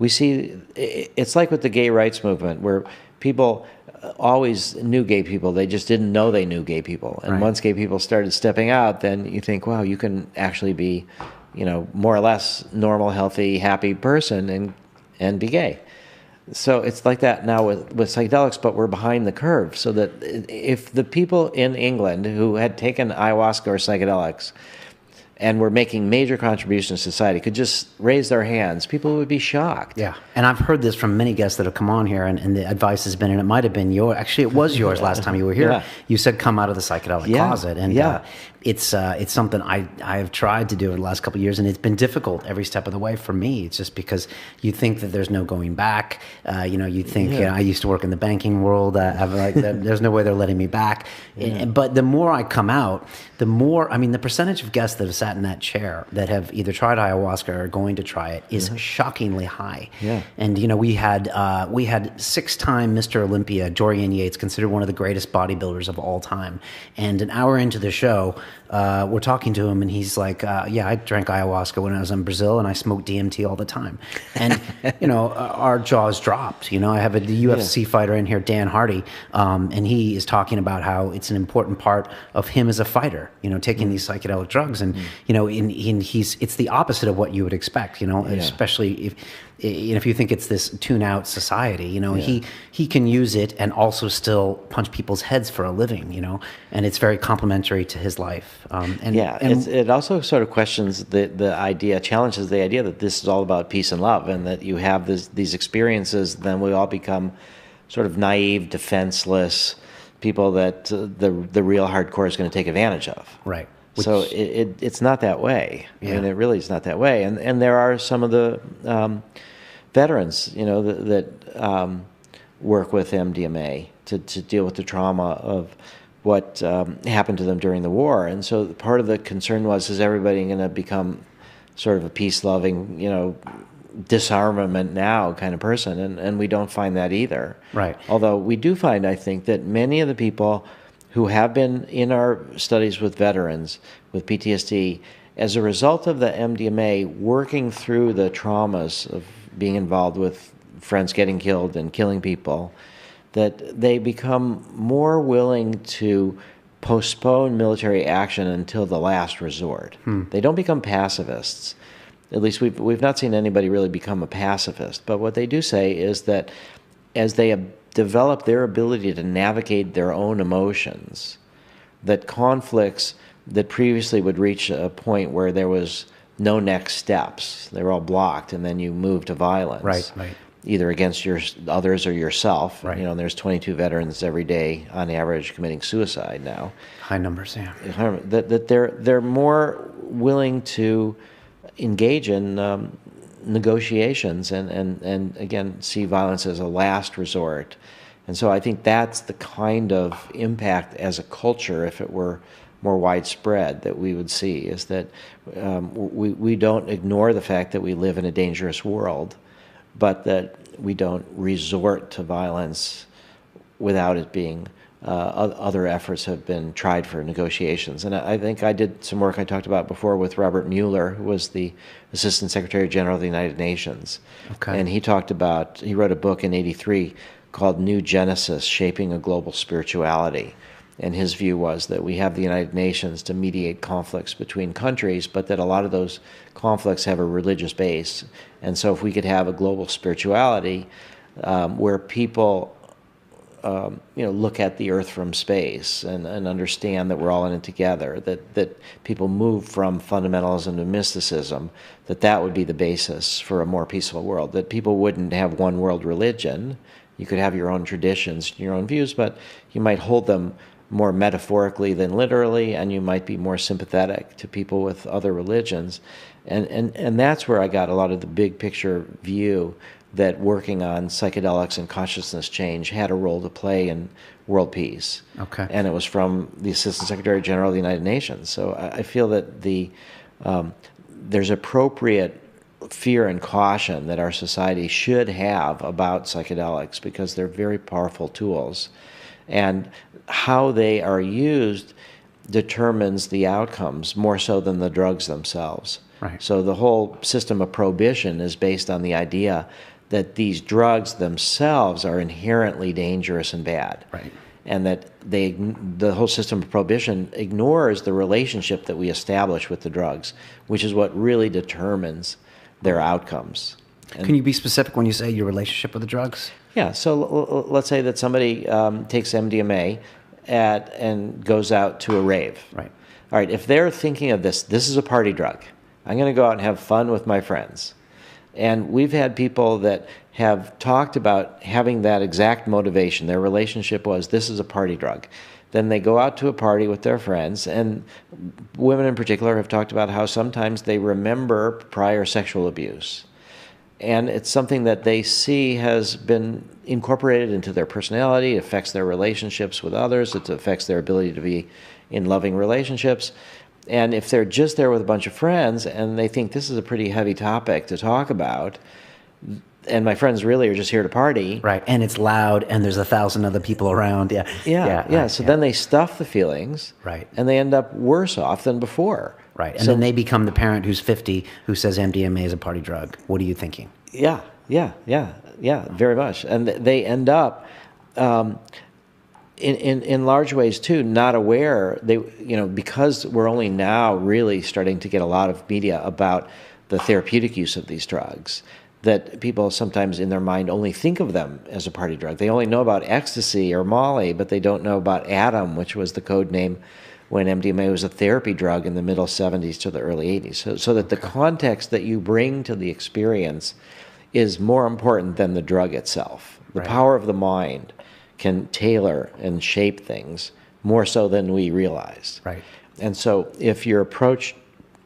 we see it's like with the gay rights movement, where people always knew gay people, they just didn't know they knew gay people. And right, once gay people started stepping out, then you think, wow, you can actually be, more or less normal, healthy, happy person and be gay. So it's like that now with psychedelics, but we're behind the curve. So that if the people in England who had taken ayahuasca or psychedelics and were making major contributions to society could just raise their hands, people would be shocked. Yeah, and I've heard this from many guests that have come on here, and the advice has been, and it might have been it was yours last time you were here. Yeah. You said come out of the psychedelic closet, and it's something I have tried to do in the last couple of years, and it's been difficult every step of the way for me. It's just because you think that there's no going back. You think I used to work in the banking world. I'm like, there's no way they're letting me back. But the more I come out, the more, the percentage of guests that have sat in that chair that have either tried ayahuasca or are going to try it is shockingly high. Yeah. And we had 6-time Mr. Olympia, Dorian Yates, considered one of the greatest bodybuilders of all time. And an hour into the show, we're talking to him, and he's like, yeah, I drank ayahuasca when I was in Brazil, and I smoked DMT all the time. And, our jaws dropped. I have a UFC fighter in here, Dan Hardy, and he is talking about how it's an important part of him as a fighter, taking these psychedelic drugs. And, it's the opposite of what you would expect, especially if you think it's this tune-out society, he can use it and also still punch people's heads for a living, and it's very complementary to his life. It also sort of questions the idea, challenges the idea that this is all about peace and love, and that you have these experiences, then we all become sort of naive, defenseless people that the real hardcore is going to take advantage of. Right. So it's not that way. I mean, it really is not that way. And there are some of the veterans, that work with MDMA to deal with the trauma of what happened to them during the war. And so part of the concern was, is everybody going to become sort of a peace-loving, disarmament now kind of person? And we don't find that either. Right. Although we do find, I think, that many of the people who have been in our studies with veterans with PTSD, as a result of the MDMA working through the traumas of being involved with friends getting killed and killing people, that they become more willing to postpone military action until the last resort. They don't become pacifists. At least we've not seen anybody really become a pacifist. But what they do say is that as they have developed their ability to navigate their own emotions, that conflicts that previously would reach a point where there was no next steps, they were all blocked, and then you move to violence. Right. Either against others or yourself. Right. There's 22 veterans every day on average committing suicide now. High numbers, yeah. That they're more willing to engage in negotiations and again see violence as a last resort. And so I think that's the kind of impact as a culture, if it were more widespread, that we would see, is that we don't ignore the fact that we live in a dangerous world, but that we don't resort to violence without it being other efforts have been tried for negotiations. And I think I did some work I talked about before with Robert Mueller, who was the Assistant Secretary General of the United Nations. Okay. And he wrote a book in '83 called New Genesis, Shaping a Global Spirituality. And his view was that we have the United Nations to mediate conflicts between countries, but that a lot of those conflicts have a religious base. And so if we could have a global spirituality where people look at the earth from space and understand that we're all in it together, that people move from fundamentalism to mysticism, that would be the basis for a more peaceful world, that people wouldn't have one world religion. You could have your own traditions, your own views, but you might hold them more metaphorically than literally, and you might be more sympathetic to people with other religions. And that's where I got a lot of the big picture view that working on psychedelics and consciousness change had a role to play in world peace. Okay. And it was from the Assistant Secretary General of the United Nations. So I feel that there's appropriate fear and caution that our society should have about psychedelics, because they're very powerful tools. And how they are used determines the outcomes more so than the drugs themselves. Right. So the whole system of prohibition is based on the idea that these drugs themselves are inherently dangerous and bad. Right. And that the whole system of prohibition ignores the relationship that we establish with the drugs, which is what really determines their outcomes. Can you be specific when you say your relationship with the drugs? Yeah, so let's say that somebody takes MDMA and goes out to a rave. Right. All right, if they're thinking of this is a party drug. I'm going to go out and have fun with my friends. And we've had people that have talked about having that exact motivation. Their relationship was, this is a party drug. Then they go out to a party with their friends, and women in particular have talked about how sometimes they remember prior sexual abuse. And it's something that they see has been incorporated into their personality. It affects their relationships with others. It affects their ability to be in loving relationships. And if they're just there with a bunch of friends and they think this is a pretty heavy topic to talk about, and my friends really are just here to party. Right, and it's loud, and there's 1,000 other people around. Yeah. So then they stuff the feelings. Right. And they end up worse off than before. Right, and then they become the parent who's 50 who says MDMA is a party drug. What are you thinking? Yeah, very much. And they end up, in large ways too, not aware. Because we're only now really starting to get a lot of media about the therapeutic use of these drugs, that people sometimes in their mind only think of them as a party drug. They only know about ecstasy or Molly, but they don't know about Atom, which was the code name when MDMA was a therapy drug in the middle 70s to the early 80s. So that the context that you bring to the experience is more important than the drug itself. The power of the mind can tailor and shape things more so than we realize. Right. And so if your approach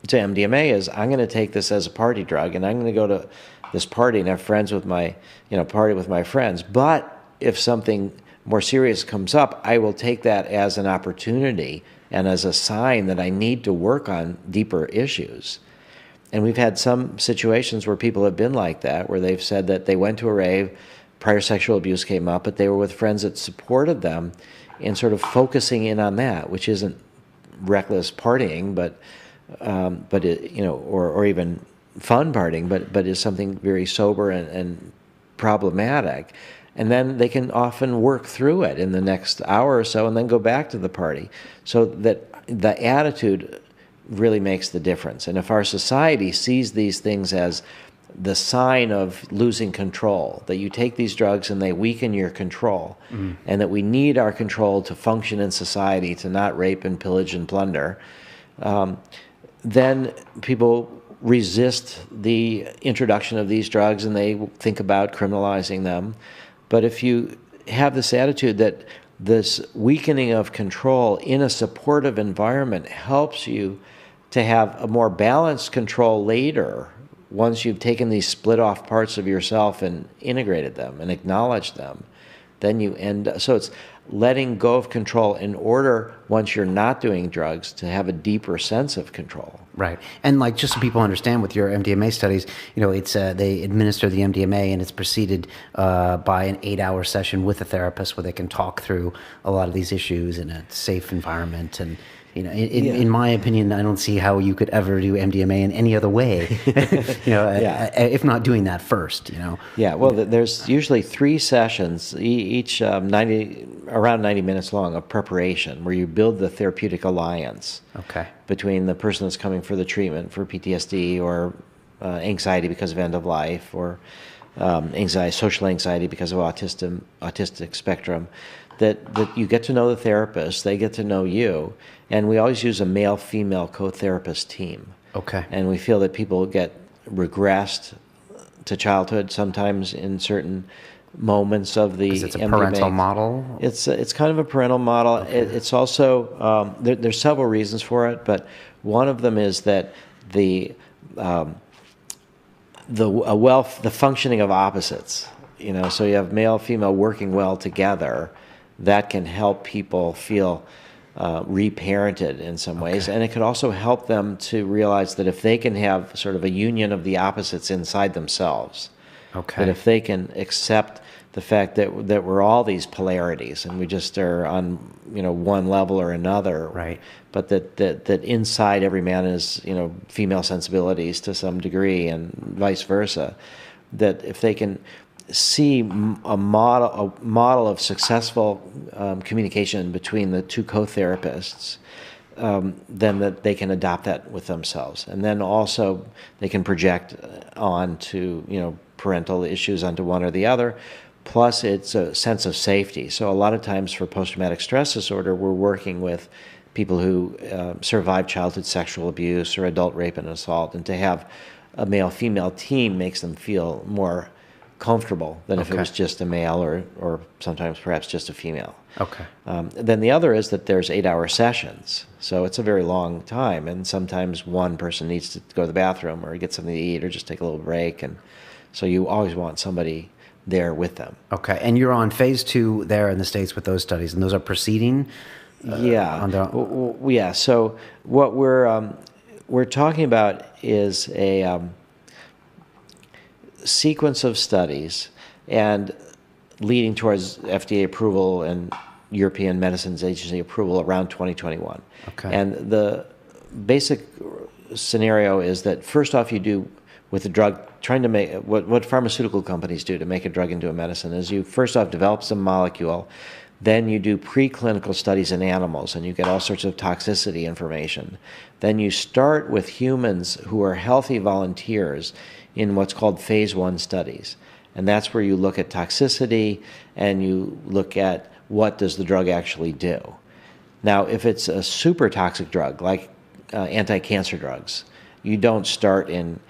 to MDMA is, I'm going to take this as a party drug, and I'm going to go to this party and have friends with my, party with my friends, but if something more serious comes up, I will take that as an opportunity and as a sign that I need to work on deeper issues. And we've had some situations where people have been like that, where they've said that they went to a rave, prior sexual abuse came up, but they were with friends that supported them in sort of focusing in on that, which isn't reckless partying, but it, or even fun partying, but is something very sober and problematic. And then they can often work through it in the next hour or so and then go back to the party. So that the attitude really makes the difference. And if our society sees these things as the sign of losing control, that you take these drugs and they weaken your control, and that we need our control to function in society, to not rape and pillage and plunder, then people resist the introduction of these drugs and they think about criminalizing them. But if you have this attitude that this weakening of control in a supportive environment helps you to have a more balanced control later, once you've taken these split off parts of yourself and integrated them and acknowledged them, then you so it's letting go of control in order, once you're not doing drugs, to have a deeper sense of control. Right. And like, just so people understand, with your MDMA studies, it's they administer the MDMA and it's preceded by an 8-hour session with a therapist where they can talk through a lot of these issues in a safe environment. And in my opinion, I don't see how you could ever do MDMA in any other way, if not doing that first, Yeah, well, there's usually 3 sessions, each around 90 minutes long, of preparation, where you build the therapeutic alliance between the person that's coming for the treatment for PTSD or anxiety because of end of life, or social anxiety because of autistic spectrum. That you get to know the therapist, they get to know you, and we always use a male-female co-therapist team. Okay. And we feel that people get regressed to childhood sometimes in certain moments of the Because it's a MDMA. parental model? It's kind of a parental model. Okay. It's also, there's several reasons for it, but one of them is that the functioning of opposites, so you have male, female working well together. That can help people feel reparented in some ways. And it could also help them to realize that if they can have sort of a union of the opposites inside themselves, that if they can accept the fact that we're all these polarities and we just are on one level or another, right? But that inside every man is female sensibilities to some degree and vice versa, that if they can see a model of successful communication between the 2 co-therapists, then that they can adopt that with themselves, and then also they can project onto parental issues onto one or the other. Plus, it's a sense of safety. So a lot of times for post-traumatic stress disorder, we're working with people who survived childhood sexual abuse or adult rape and assault, and to have a male-female team makes them feel more comfortable than if it was just a male or sometimes perhaps just a female. Then the other is that there's 8-hour sessions. So it's a very long time, and sometimes one person needs to go to the bathroom or get something to eat or just take a little break, and so you always want somebody there with them. Okay, and you're on phase 2 there in the States with those studies, and those are proceeding? Yeah. So what we're talking about is sequence of studies and leading towards FDA approval and European Medicines Agency approval around 2021. Okay. And the basic scenario is that first off, you do with a drug, trying to make what pharmaceutical companies do to make a drug into a medicine is you first off develop some molecule, then you do preclinical studies in animals and you get all sorts of toxicity information. Then you start with humans who are healthy volunteers in what's called phase 1 studies. And that's where you look at toxicity and you look at what does the drug actually do. Now, if it's a super toxic drug like anti-cancer drugs, you don't start in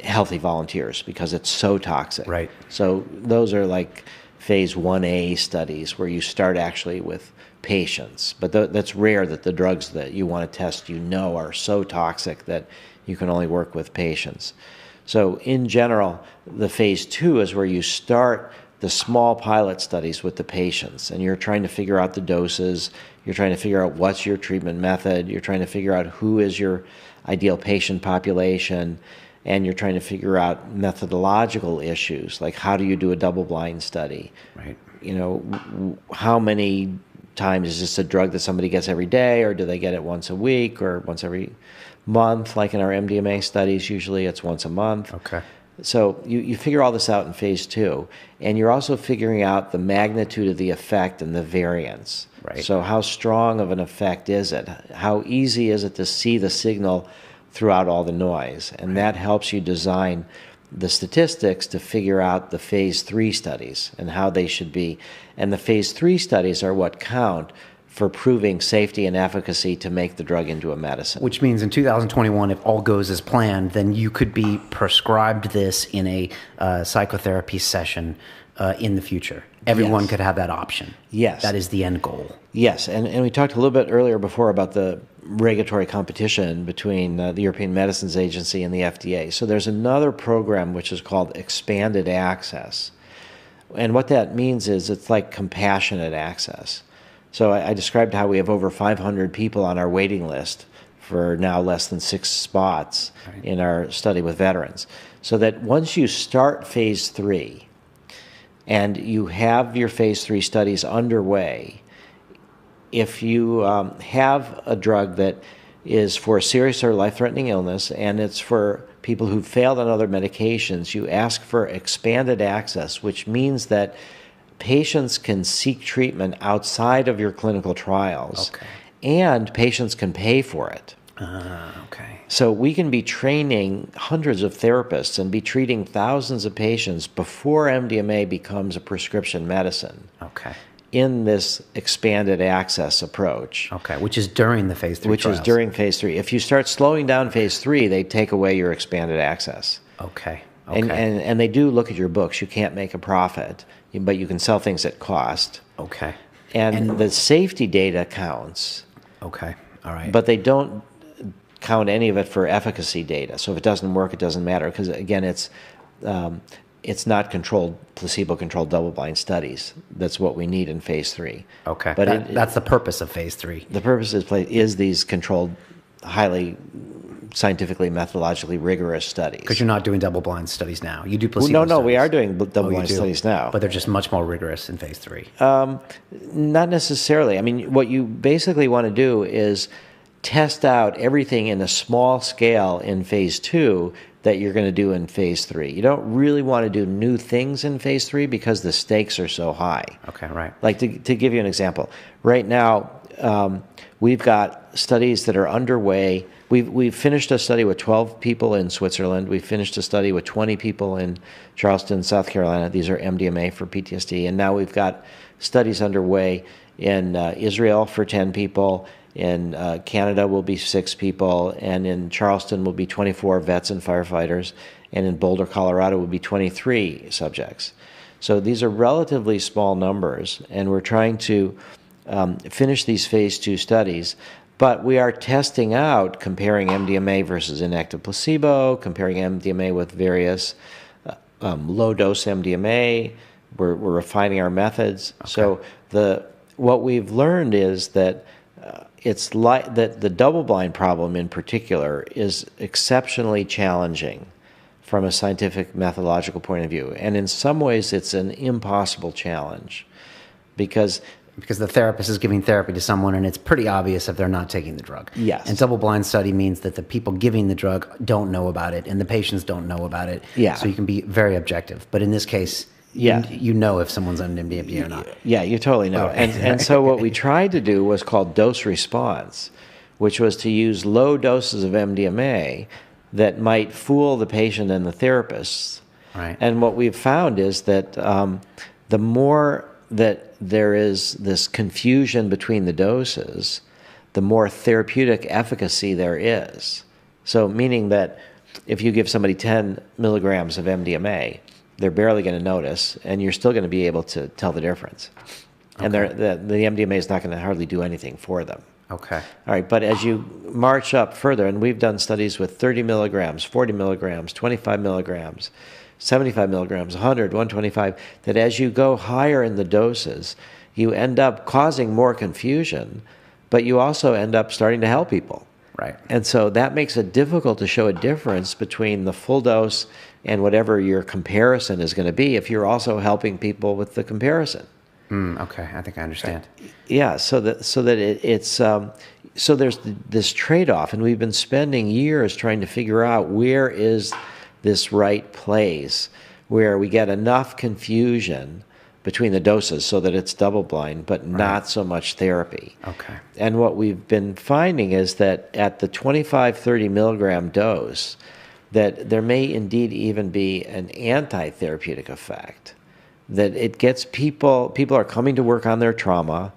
healthy volunteers because it's so toxic. Right. So those are like phase 1A studies where you start actually with patients. But that's rare that the drugs that you want to test are so toxic that you can only work with patients. So in general, the phase 2 is where you start the small pilot studies with the patients, and you're trying to figure out the doses, you're trying to figure out what's your treatment method, you're trying to figure out who is your ideal patient population, and you're trying to figure out methodological issues, like how do you do a double-blind study? Right. How many times is this a drug that somebody gets every day, or do they get it once a week or once every month? Like in our MDMA studies, usually it's once a month. Okay. So you figure all this out in phase 2, and you're also figuring out the magnitude of the effect and the variance. Right. So how strong of an effect is it? How easy is it to see the signal throughout all the noise? And that helps you design the statistics to figure out the phase 3 studies and how they should be. And the phase 3 studies are what count for proving safety and efficacy to make the drug into a medicine. Which means in 2021, if all goes as planned, then you could be prescribed this in a psychotherapy session in the future. Everyone could have that option. Yes. That is the end goal. Yes, and we talked a little bit earlier before about the regulatory competition between the European Medicines Agency and the FDA. So there's another program which is called Expanded Access. And what that means is it's like compassionate access. So I described how we have over 500 people on our waiting list for now less than 6 spots in our study with veterans. So that once you start phase 3 and you have your phase 3 studies underway, if you have a drug that is for a serious or life-threatening illness and it's for people who've failed on other medications, you ask for expanded access, which means that patients can seek treatment outside of your clinical trials, and patients can pay for it. Okay. So we can be training hundreds of therapists and be treating thousands of patients before MDMA becomes a prescription medicine. Okay. In this expanded access approach. Okay, which is during the phase 3 Which trials. is during phase 3. If you start slowing down phase 3, they take away your expanded access. Okay. And they do look at your books. You can't make a profit, but you can sell things at cost. Okay. And the safety data counts. Okay. All right. But they don't count any of it for efficacy data. So if it doesn't work, it doesn't matter. Because again, it's not controlled, placebo-controlled double-blind studies. That's what we need in phase 3. Okay. But that's the purpose of phase 3. The purpose is these controlled, highly scientifically, methodologically rigorous studies. Because you're not doing double-blind studies now. You do placebo No, we studies. are doing double-blind studies now. But they're just much more rigorous in phase 3. Not necessarily. I mean, what you basically want to do is test out everything in a small scale in phase 2 that you're going to do in phase 3. You don't really want to do new things in phase 3 because the stakes are so high. Okay, right. Like to give you an example, right now we've got studies that are underway. We've finished a study with 12 people in Switzerland. We've finished a study with 20 people in Charleston, South Carolina. These are MDMA for PTSD. And now we've got studies underway in Israel for 10 people. In Canada will be 6 people. And in Charleston will be 24 vets and firefighters. And in Boulder, Colorado will be 23 subjects. So these are relatively small numbers. And we're trying to finish these phase 2 studies. But we are testing out, comparing MDMA versus inactive placebo, comparing MDMA with various low-dose MDMA. We're refining our methods. Okay. So what we've learned is that it's like that the double-blind problem in particular is exceptionally challenging from a scientific methodological point of view. And in some ways, it's an impossible challenge because the therapist is giving therapy to someone and it's pretty obvious if they're not taking the drug. Yes. And double-blind study means that the people giving the drug don't know about it and the patients don't know about it. Yeah. So you can be very objective. But in this case, you know if someone's on MDMA or not. Yeah, you totally know. Okay. And so what we tried to do was called dose response, which was to use low doses of MDMA that might fool the patient and the therapists. Right. And what we've found is that the more that there is this confusion between the doses, the more therapeutic efficacy there is. So meaning that if you give somebody 10 milligrams of MDMA, they're barely going to notice, and you're still going to be able to tell the difference. Okay. And the MDMA is not going to hardly do anything for them. Okay. All right, but as you march up further, and we've done studies with 30 milligrams, 40 milligrams, 25 milligrams, 75 milligrams, 100, 125, that as you go higher in the doses, you end up causing more confusion, but you also end up starting to help people. Right. And so that makes it difficult to show a difference between the full dose and whatever your comparison is going to be if you're also helping people with the comparison. Okay, I think I understand. Yeah, so there's this trade-off, and we've been spending years trying to figure out where is this right place where we get enough confusion between the doses so that it's double-blind, but not so much therapy. Okay. And what we've been finding is that at the 25, 30 milligram dose, that there may indeed even be an anti-therapeutic effect. That it gets people are coming to work on their trauma.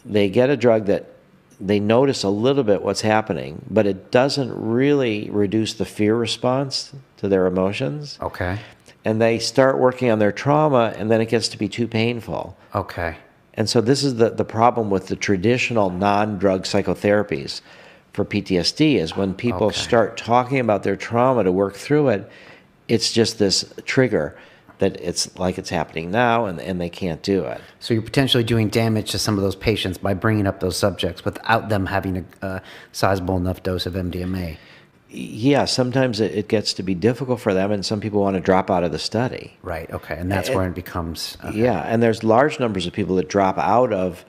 They get a drug that they notice a little bit what's happening, but it doesn't really reduce the fear response to their emotions. Okay. And they start working on their trauma, and then it gets to be too painful. Okay. And so this is the problem with the traditional non-drug psychotherapies for PTSD is when people start talking about their trauma to work through it, it's just this trigger that it's like it's happening now, and they can't do it. So you're potentially doing damage to some of those patients by bringing up those subjects without them having a sizable enough dose of MDMA. Yeah, sometimes it gets to be difficult for them, and some people want to drop out of the study. Right, okay, and that's where it becomes... Yeah, and there's large numbers of people that drop out of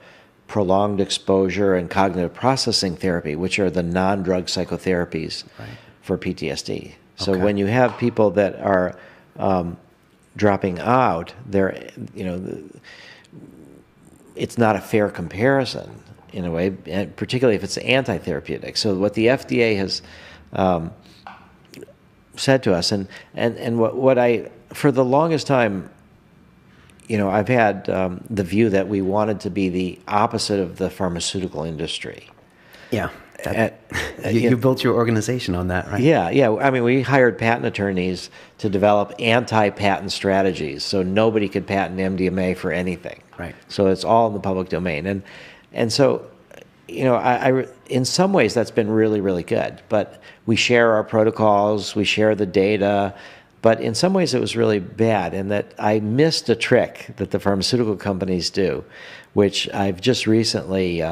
prolonged exposure and cognitive processing therapy, which are the non-drug psychotherapies for PTSD. So when you have people that are... dropping out, it's not a fair comparison in a way, and particularly if it's anti-therapeutic. So what the FDA has said to us, and what I, for the longest time, I've had the view that we wanted to be the opposite of the pharmaceutical industry. Yeah. You built your organization on that, right? Yeah. I mean, we hired patent attorneys to develop anti-patent strategies, so nobody could patent MDMA for anything. Right. So it's all in the public domain, and so, I in some ways that's been really, really good. But we share our protocols, we share the data, but in some ways it was really bad, in that I missed a trick that the pharmaceutical companies do, which I've just recently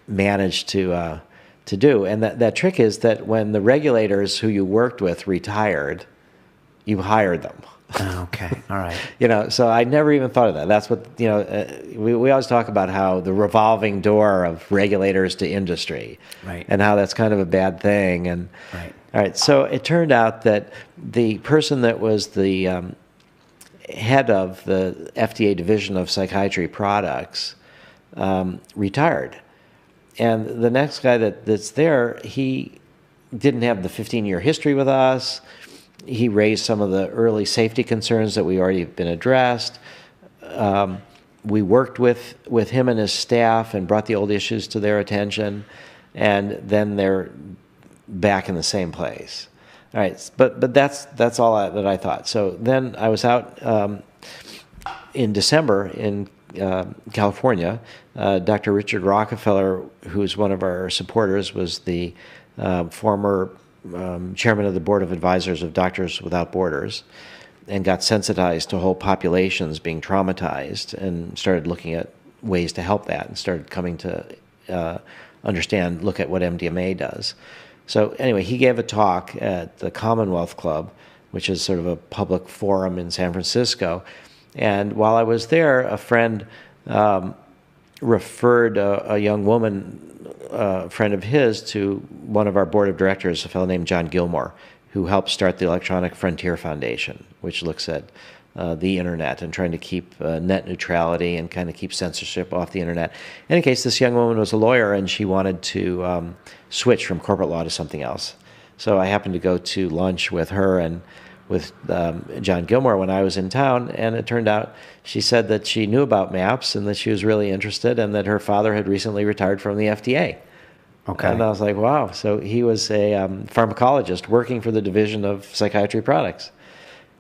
managed to do. And that trick is that when the regulators who you worked with retired, you hired them. Okay, all right. So I never even thought of that. That's what, we always talk about how the revolving door of regulators to industry. Right. And how that's kind of a bad thing. And right. All right, so it turned out that the person that was the head of the FDA Division of Psychiatry Products retired. And the next guy that's there, he didn't have the 15-year history with us. He raised some of the early safety concerns that we already have been addressed. We worked with him and his staff and brought the old issues to their attention, and then they're back in the same place. All right, but that's all that I thought. So then I was out in December in California. Dr. Richard Rockefeller, who's one of our supporters, was the former chairman of the board of advisors of Doctors Without Borders, and got sensitized to whole populations being traumatized, and started looking at ways to help that, and started coming to look at what MDMA does. So anyway, he gave a talk at the Commonwealth Club, which is sort of a public forum in San Francisco. And while I was there, a friend referred a young woman, a friend of his, to one of our board of directors, a fellow named John Gilmore, who helped start the Electronic Frontier Foundation, which looks at the internet and trying to keep net neutrality and kind of keep censorship off the internet. In any case, this young woman was a lawyer, and she wanted to switch from corporate law to something else. So I happened to go to lunch with her and with John Gilmore when I was in town, and it turned out she said that she knew about MAPS and that she was really interested, and that her father had recently retired from the FDA. Okay. And I was like, wow. So he was a pharmacologist working for the Division of Psychiatry Products.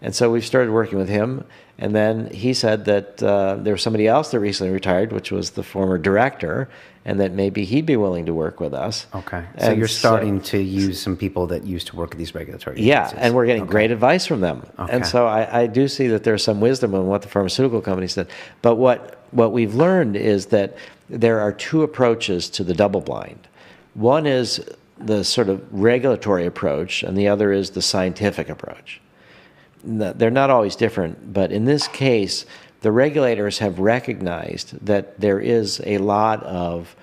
And so we've started working with him. And then he said that there was somebody else that recently retired, which was the former director, and that maybe he'd be willing to work with us. Okay. So you're starting to use some people that used to work at these regulatory agencies. Yeah, and we're getting great advice from them. Okay. And so I do see that there's some wisdom in what the pharmaceutical companies did. But what we've learned is that there are two approaches to the double blind. One is the sort of regulatory approach, and the other is the scientific approach. They're not always different, but in this case, the regulators have recognized that there is a lot of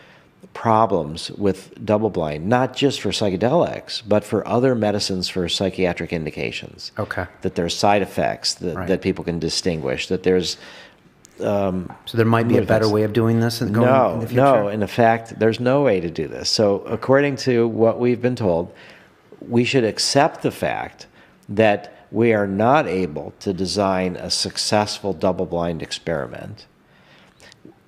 problems with double blind, not just for psychedelics, but for other medicines for psychiatric indications. Okay. That there's side effects that people can distinguish, that there's... so there might be a better way of doing this in the future? No, in fact, there's no way to do this. So according to what we've been told, we should accept the fact that we are not able to design a successful double-blind experiment.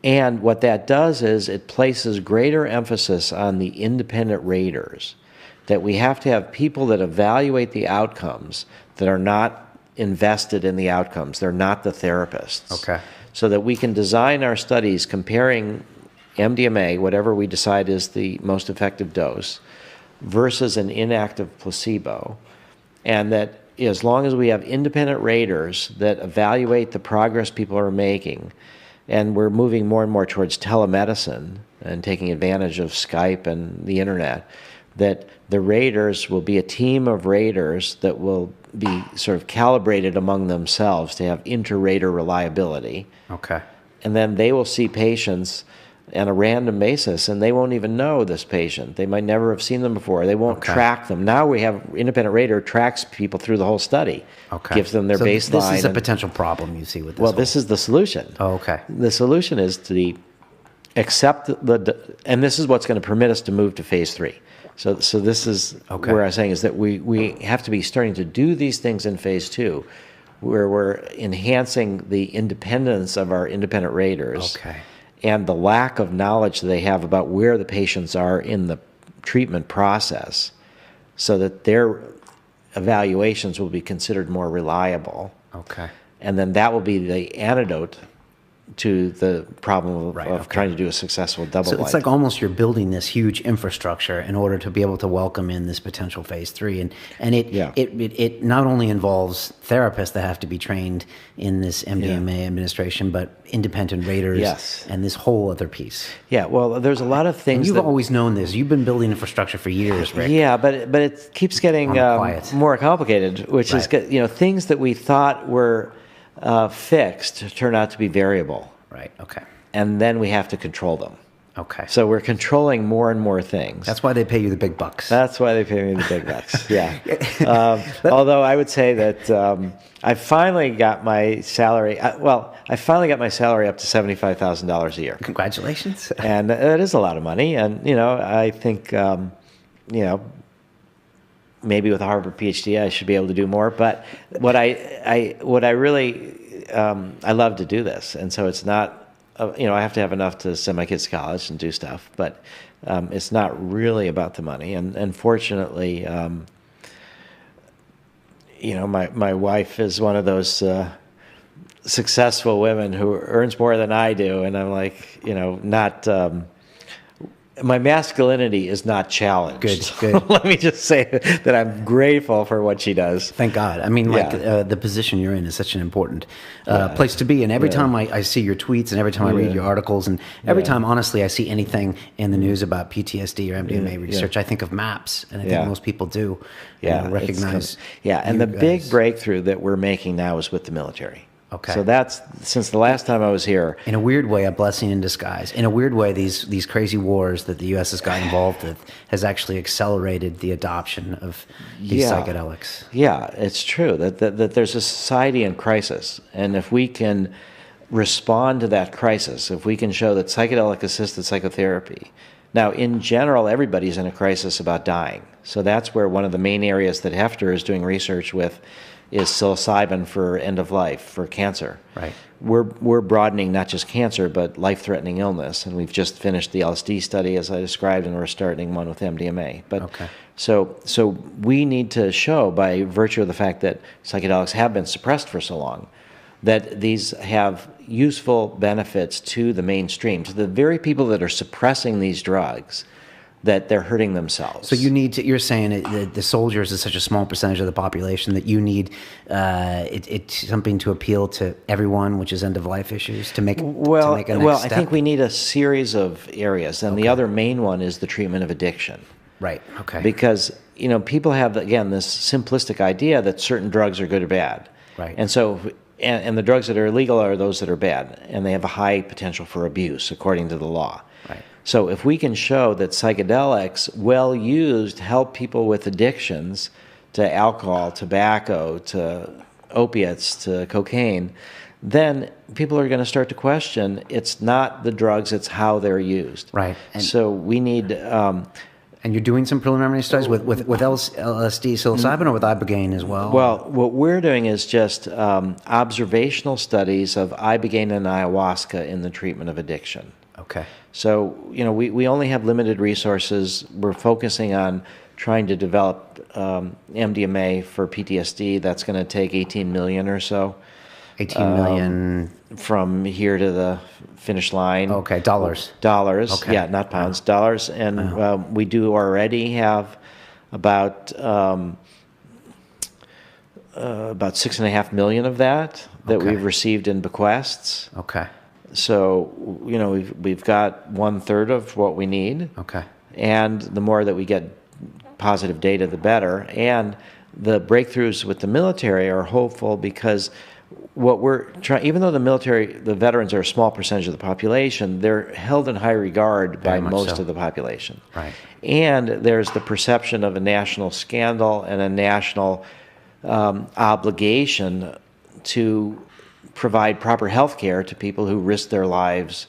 And what that does is it places greater emphasis on the independent raters, that we have to have people that evaluate the outcomes that are not invested in the outcomes. They're not the therapists. Okay. So that we can design our studies comparing MDMA, whatever we decide is the most effective dose, versus an inactive placebo, and that as long as we have independent raters that evaluate the progress people are making, and we're moving more and more towards telemedicine and taking advantage of Skype and the internet, that the raters will be a team of raters that will be sort of calibrated among themselves to have inter-rater reliability. Okay. And then they will see patients on a random basis, and they won't even know this patient. They might never have seen them before. They won't track them. Now we have independent rater tracks people through the whole study. Okay. Gives them their baseline. This is a potential problem you see with this. Well, this is the solution. Oh, okay. The solution is to accept and this is what's going to permit us to move to phase 3. So this is where I'm saying is that we have to be starting to do these things in phase 2, where we're enhancing the independence of our independent raters. Okay. And the lack of knowledge that they have about where the patients are in the treatment process, so that their evaluations will be considered more reliable. Okay. And then that will be the antidote to the problem of trying to do a successful double blind. So it's like almost you're building this huge infrastructure in order to be able to welcome in this potential phase 3, and it not only involves therapists that have to be trained in this MDMA administration, but independent raters and this whole other piece. Yeah, well, there's a lot of things. And you've always known this. You've been building infrastructure for years, Rick. Yeah, but it keeps getting more complicated, which is things that we thought were fixed turn out to be variable. Right, okay. And then we have to control them. Okay. So we're controlling more and more things. That's why they pay you the big bucks. That's why they pay me the big bucks, yeah. Although I would say that I finally got my salary, I finally got my salary up to $75,000 a year. Congratulations. And that is a lot of money. And, I think, maybe with a Harvard PhD, I should be able to do more. But what I really, I love to do this. And so it's not, I have to have enough to send my kids to college and do stuff. But it's not really about the money. And fortunately, my wife is one of those successful women who earns more than I do. And I'm like, not... my masculinity is not challenged. Good. Let me just say that I'm grateful for what she does. Thank God. I mean, like the position you're in is such an important place to be. And every time I see your tweets and every time I read your articles and every time, honestly, I see anything in the news about PTSD or MDMA research, I think of MAPS. And I think most people do recognize. And the big breakthrough that we're making now is with the military. Okay. So that's, since the last time I was here. In a weird way, a blessing in disguise. In a weird way, these crazy wars that the U.S. has got involved with has actually accelerated the adoption of these psychedelics. Yeah, it's true that there's a society in crisis. And if we can respond to that crisis, if we can show that psychedelic-assisted psychotherapy, now in general, everybody's in a crisis about dying. So that's where one of the main areas that Hefter is doing research with is psilocybin for end of life, for cancer. Right. We're broadening not just cancer, but life-threatening illness, and we've just finished the LSD study, as I described, and we're starting one with MDMA. But so we need to show, by virtue of the fact that psychedelics have been suppressed for so long, that these have useful benefits to the mainstream, to the very people that are suppressing these drugs, that they're hurting themselves. So you need to, you're saying that the soldiers is such a small percentage of the population that you need it's something to appeal to everyone, which is end-of-life issues, to make, to make a next step? I think we need a series of areas, and the other main one is the treatment of addiction. Right, okay. Because, people have, again, this simplistic idea that certain drugs are good or bad. Right. And so, and the drugs that are illegal are those that are bad, and they have a high potential for abuse, according to the law. Right. So if we can show that psychedelics, well used, help people with addictions to alcohol, tobacco, to opiates, to cocaine, then people are going to start to question, it's not the drugs, it's how they're used. Right. And so we need... and you're doing some preliminary studies with LSD, psilocybin, or with ibogaine as well? Well, what we're doing is just observational studies of ibogaine and ayahuasca in the treatment of addiction. Okay. So, we only have limited resources. We're focusing on trying to develop MDMA for PTSD. That's going to take 18 million or so. 18 million? From here to the finish line. Okay, dollars. Dollars, okay. Yeah, not pounds, dollars. And we do already have about 6.5 million of that we've received in bequests. Okay. So, we've got 1/3 of what we need. Okay. And the more that we get positive data, the better. And the breakthroughs with the military are hopeful because what we're trying, even though the veterans are a small percentage of the population, they're held in high regard by most of the population. Right. And there's the perception of a national scandal and a national obligation to provide proper health care to people who risk their lives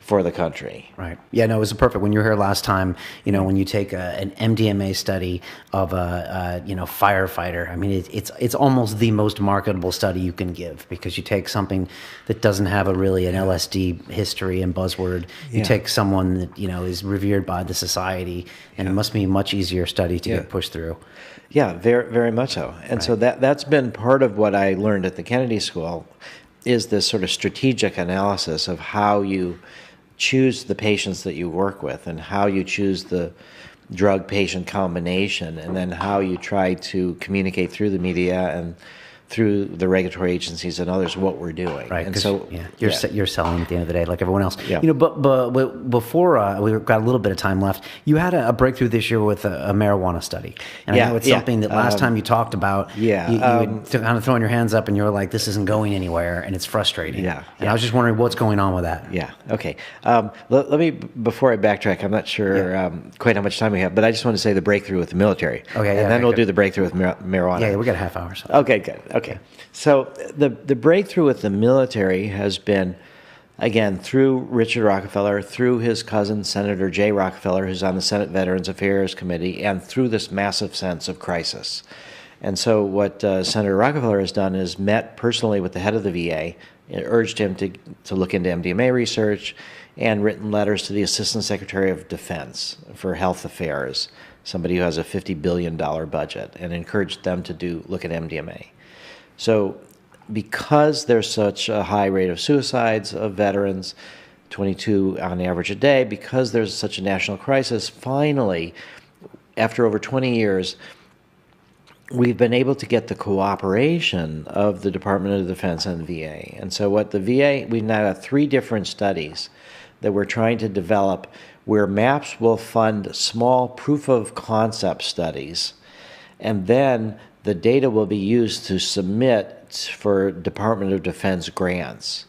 for the country. Right. Yeah, no, it was perfect. When you were here last time, when you take an MDMA study of a firefighter, I mean, it's almost the most marketable study you can give, because you take something that doesn't have an LSD history and buzzword. You take someone that, is revered by the society, and it must be a much easier study to get pushed through. Yeah, very, very much so. And so that's been part of what I learned at the Kennedy School, is this sort of strategic analysis of how you choose the patients that you work with, and how you choose the drug-patient combination, and then how you try to communicate through the media and through the regulatory agencies and others what we're doing. Right. And so you're selling at the end of the day, like everyone else. Yeah. But before we've got a little bit of time left, you had a breakthrough this year with a marijuana study, and I know it's something that last time you talked about. You were kind of throwing your hands up, and you were like, "This isn't going anywhere," and it's frustrating. And I was just wondering what's going on with that. Yeah. Okay. Let me, before I backtrack, I'm not sure quite how much time we have, but I just want to say the breakthrough with the military. Okay. And then we'll do the breakthrough with marijuana. Yeah, we got a half hour. So. Okay. Good. Okay. So the breakthrough with the military has been, again, through Richard Rockefeller, through his cousin, Senator Jay Rockefeller, who's on the Senate Veterans Affairs Committee, and through this massive sense of crisis. And so what Senator Rockefeller has done is met personally with the head of the VA, and urged him to look into MDMA research, and written letters to the Assistant Secretary of Defense for Health Affairs, somebody who has a $50 billion budget, and encouraged them to look at MDMA. So because there's such a high rate of suicides of veterans, 22 on average a day, because there's such a national crisis. Finally, after over 20 years, we've been able to get the cooperation of the Department of Defense and the VA. And so what the VA, we've now got 3 different studies that we're trying to develop where MAPS will fund small proof of concept studies, and then the data will be used to submit for Department of Defense grants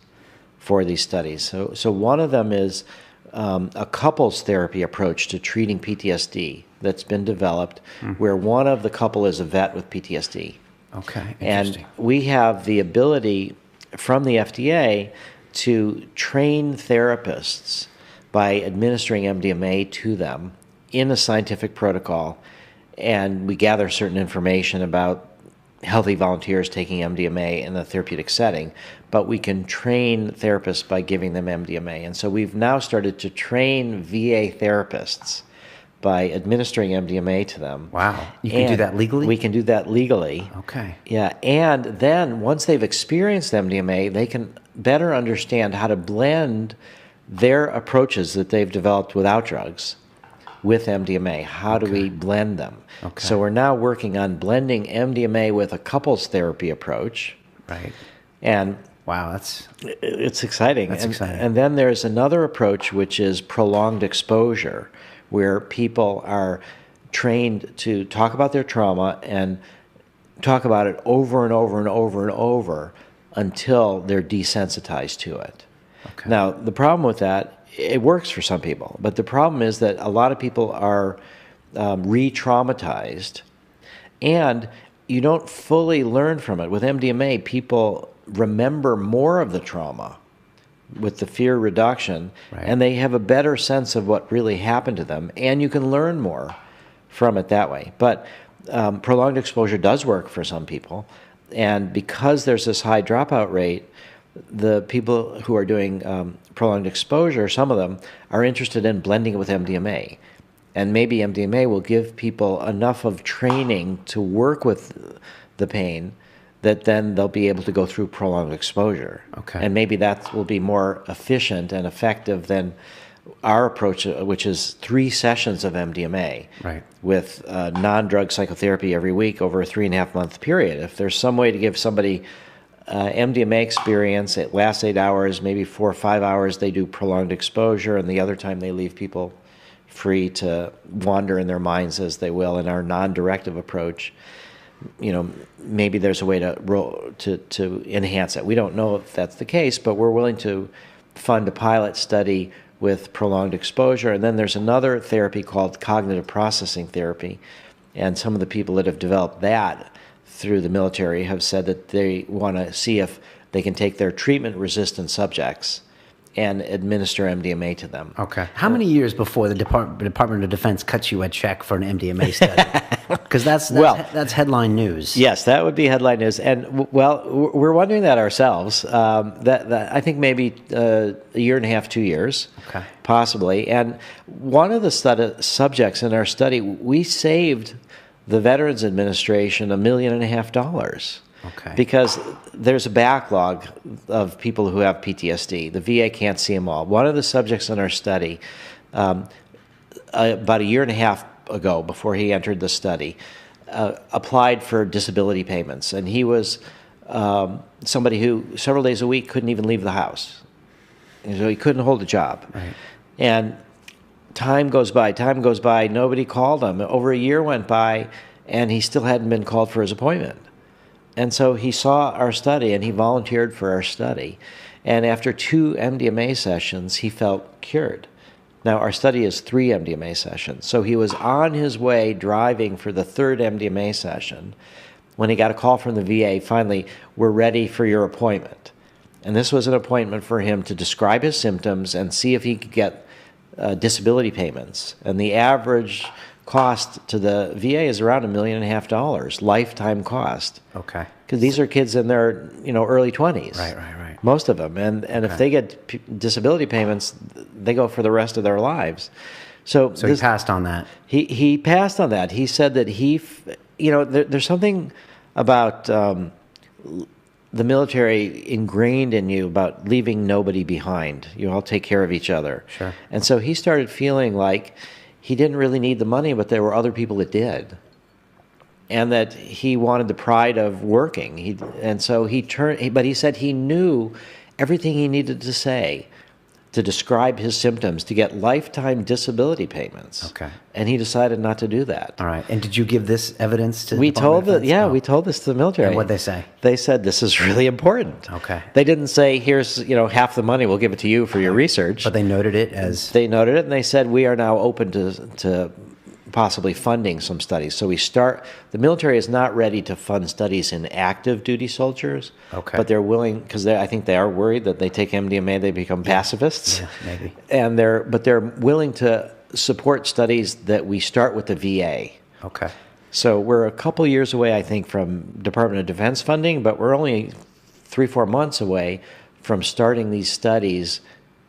for these studies. So one of them is a couples therapy approach to treating PTSD that's been developed, where one of the couple is a vet with PTSD. Okay, and we have the ability from the FDA to train therapists by administering MDMA to them in a scientific protocol, and we gather certain information about healthy volunteers taking MDMA in a therapeutic setting, but we can train therapists by giving them MDMA. And so we've now started to train VA therapists by administering MDMA to them. Wow. You can do that legally? We can do that legally. Okay. Yeah, and then once they've experienced MDMA, they can better understand how to blend their approaches that they've developed without drugs with MDMA. How do we blend them? Okay. So we're now working on blending MDMA with a couples therapy approach. Right. And wow, it's exciting. That's exciting. And then there's another approach, which is prolonged exposure, where people are trained to talk about their trauma and talk about it over and over and over and over until they're desensitized to it. Okay. Now, the problem with that, it works for some people, but the problem is that a lot of people are re-traumatized, and you don't fully learn from it. With MDMA, people remember more of the trauma with the fear reduction, and they have a better sense of what really happened to them, and you can learn more from it that way. But prolonged exposure does work for some people, and because there's this high dropout rate, the people who are doing prolonged exposure, some of them, are interested in blending it with MDMA. And maybe MDMA will give people enough of training to work with the pain that then they'll be able to go through prolonged exposure. Okay. And maybe that will be more efficient and effective than our approach, which is 3 sessions of MDMA with non-drug psychotherapy every week over a 3.5-month period. If there's some way to give somebody MDMA experience, it lasts 8 hours, maybe 4 or 5 hours they do prolonged exposure, and the other time they leave people free to wander in their minds as they will in our non-directive approach. You know, maybe there's a way to enhance it. We don't know if that's the case, but we're willing to fund a pilot study with prolonged exposure. And then there's another therapy called cognitive processing therapy, and some of the people that have developed that through the military have said that they want to see if they can take their treatment-resistant subjects and administer MDMA to them. Okay. How many years before the Department of Defense cuts you a check for an MDMA study? Because that's headline news. Yes, that would be headline news. And, well, we're wondering that ourselves. That I think maybe a year and a half, 2 years, possibly. And one of the subjects in our study, we saved the Veterans Administration $1.5 million. Okay. Because there's a backlog of people who have PTSD. The VA can't see them all. One of the subjects in our study, about a year and a half ago, before he entered the study, applied for disability payments. And he was somebody who several days a week couldn't even leave the house. And so he couldn't hold a job. Right. And time goes by, nobody called him. Over a year went by, and he still hadn't been called for his appointment. And so he saw our study, and he volunteered for our study. And after 2 MDMA sessions, he felt cured. Now, our study is 3 MDMA sessions. So he was on his way driving for the 3rd MDMA session when he got a call from the VA, finally, "We're ready for your appointment." And this was an appointment for him to describe his symptoms and see if he could get disability payments. And the average cost to the VA is around $1.5 million, lifetime cost. Okay. Because these are kids in their early 20s. Right. Most of them. And if they get disability payments, they go for the rest of their lives. So he passed on that. He passed on that. He said that there's something about the military ingrained in you about leaving nobody behind. You all take care of each other. Sure. And so he started feeling like he didn't really need the money, but there were other people that did. And that he wanted the pride of working. But he said he knew everything he needed to say to describe his symptoms to get lifetime disability payments. Okay. And he decided not to do that. All right. And did you give this evidence to the We Department told of Defense? we told this to the military. And what'd they say? They said this is really important. Okay. They didn't say, here's half the money, we'll give it to you for your research. But they noted it as... They noted it, and they said, we are now open to possibly funding some studies. So the military is not ready to fund studies in active duty soldiers. Okay. But they're willing, because I think they are worried that they take MDMA, they become pacifists. Yeah, maybe. And they're willing to support studies that we start with the VA. Okay. So we're a couple years away, I think, from Department of Defense funding, but we're only 3-4 months away from starting these studies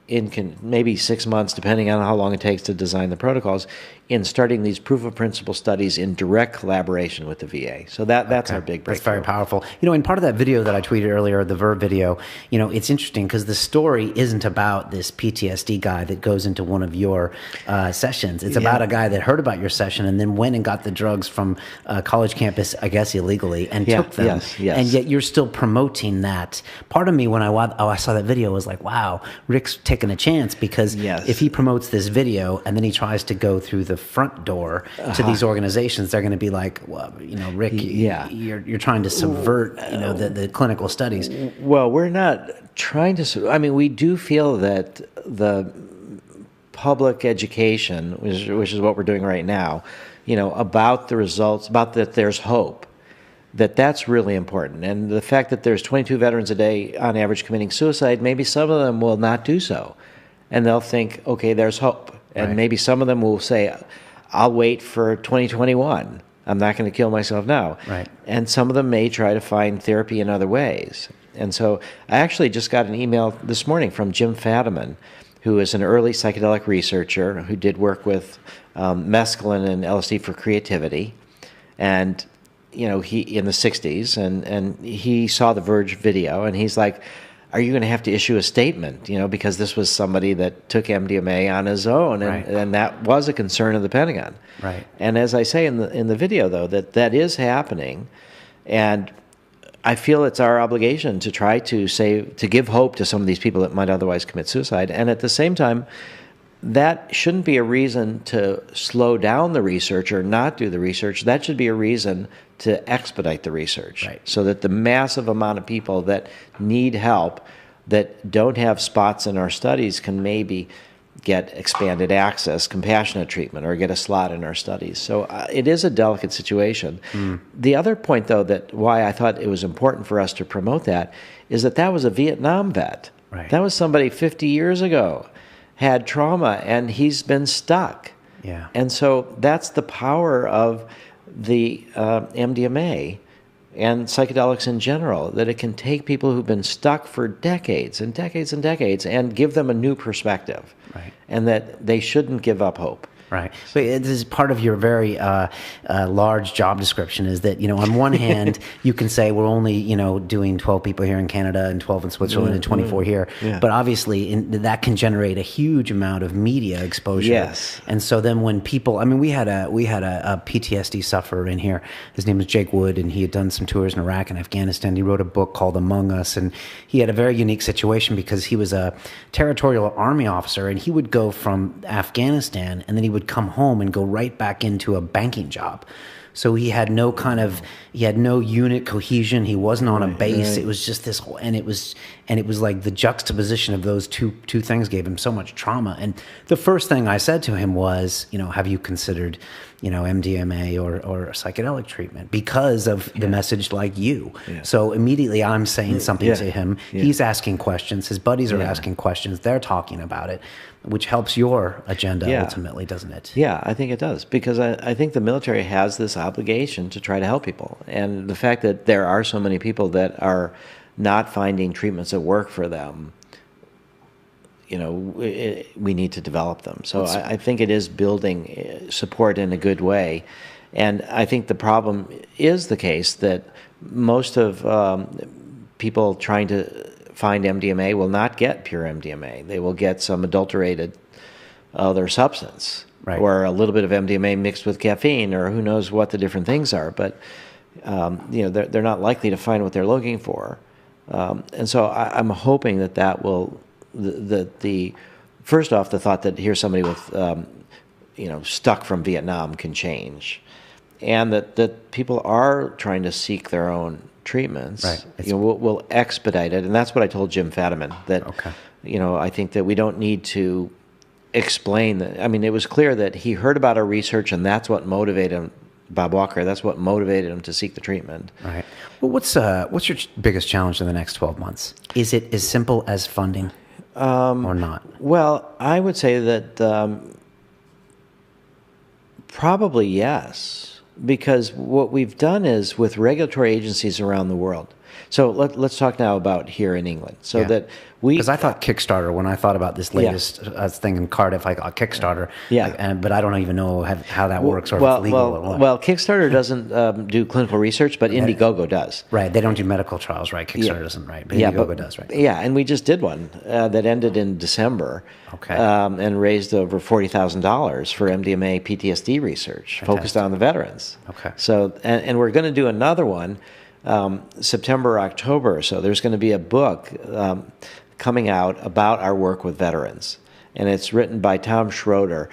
in maybe 6 months, depending on how long it takes to design the protocols, in starting these proof of principle studies in direct collaboration with the VA. So that's our big breakthrough. That's very powerful. In part of that video that I tweeted earlier, the Verve video, it's interesting because the story isn't about this PTSD guy that goes into one of your sessions. It's about a guy that heard about your session and then went and got the drugs from a college campus, I guess illegally, and took them. Yes. And yet you're still promoting that. Part of me, when I saw that video, was like, wow, Rick's taking a chance, because if he promotes this video and then he tries to go through the front door to these organizations, they're going to be like, well, Rick, you're trying to subvert, the clinical studies. Well, we're not trying to. I mean, we do feel that the public education, which is what we're doing right now, about the results, about that there's hope, that's really important. And the fact that there's 22 veterans a day on average committing suicide, maybe some of them will not do so. And they'll think, okay, there's hope. And maybe some of them will say, I'll wait for 2021. I'm not going to kill myself now. Right. And some of them may try to find therapy in other ways. And so I actually just got an email this morning from Jim Fadiman, who is an early psychedelic researcher who did work with mescaline and LSD for creativity. And he in the 60s, and he saw the Verge video, and he's like, are you going to have to issue a statement, because this was somebody that took MDMA on his own, and that was a concern of the Pentagon. Right. And as I say in the video, though, that is happening, and I feel it's our obligation to try to give hope to some of these people that might otherwise commit suicide, and at the same time, that shouldn't be a reason to slow down the research or not do the research. That should be a reason to expedite the research, so that the massive amount of people that need help, that don't have spots in our studies, can maybe get expanded access, compassionate treatment, or get a slot in our studies. So it is a delicate situation. The other point, though, that why I thought it was important for us to promote that is that was a Vietnam vet. Right. That was somebody 50 years ago, had trauma, and he's been stuck. Yeah. And so that's the power of the MDMA and psychedelics in general, that it can take people who've been stuck for decades and decades and decades and give them a new perspective. Right. And that they shouldn't give up hope. Right. So this is part of your very large job description, is that, on one hand, you can say we're only, doing 12 people here in Canada and 12 in Switzerland and 24 here. Yeah. But obviously that can generate a huge amount of media exposure. Yes. And so then when people, we had a PTSD sufferer in here. His name is Jake Wood, and he had done some tours in Iraq and Afghanistan. He wrote a book called Among Us, and he had a very unique situation because he was a territorial army officer, and he would go from Afghanistan, and then he would come home and go right back into a banking job. So he had no unit cohesion. He wasn't on a base. Right. It was just this whole, and it was like the juxtaposition of those two things gave him so much trauma. And the first thing I said to him was, have you considered, MDMA or psychedelic treatment, because of the message like you. Yeah. So immediately I'm saying something to him. Yeah. He's asking questions. His buddies are asking questions. They're talking about it, which helps your agenda ultimately, doesn't it? Yeah, I think it does, because I think the military has this obligation to try to help people. And the fact that there are so many people that are not finding treatments that work for them, we need to develop them. So I think it is building support in a good way. And I think the problem is the case that most of people trying to find MDMA will not get pure MDMA. They will get some adulterated other substance, right, or a little bit of MDMA mixed with caffeine, or who knows what the different things are. But they're not likely to find what they're looking for. And so I'm hoping that will, first off, the thought that here's somebody with, stuck from Vietnam can change, and that people are trying to seek their own treatments. Right. We'll expedite it, and that's what I told Jim Fadiman. That okay. I think that we don't need to explain that. I mean, it was clear that he heard about our research, and that's what motivated him. Bob Walker, that's what motivated him to seek the treatment. Right. Well, what's your biggest challenge in the next 12 months? Is it as simple as funding or not? Well, I would say that probably yes, because what we've done is with regulatory agencies around the world. So let's talk now about here in England. So that because I thought Kickstarter, when I thought about this latest thing in Cardiff, I got Kickstarter. But I don't even know how that works or if it's legal or what. Well, Kickstarter doesn't do clinical research, but Indiegogo does. Right. They don't do medical trials, right? Kickstarter doesn't, right? But Indiegogo does, right? Yeah, and we just did one that ended in December. Okay. And raised over $40,000 for MDMA PTSD research, focused on the veterans. Okay. So, and we're going to do another one September, October. So there's going to be a book coming out about our work with veterans. And it's written by Tom Schroeder,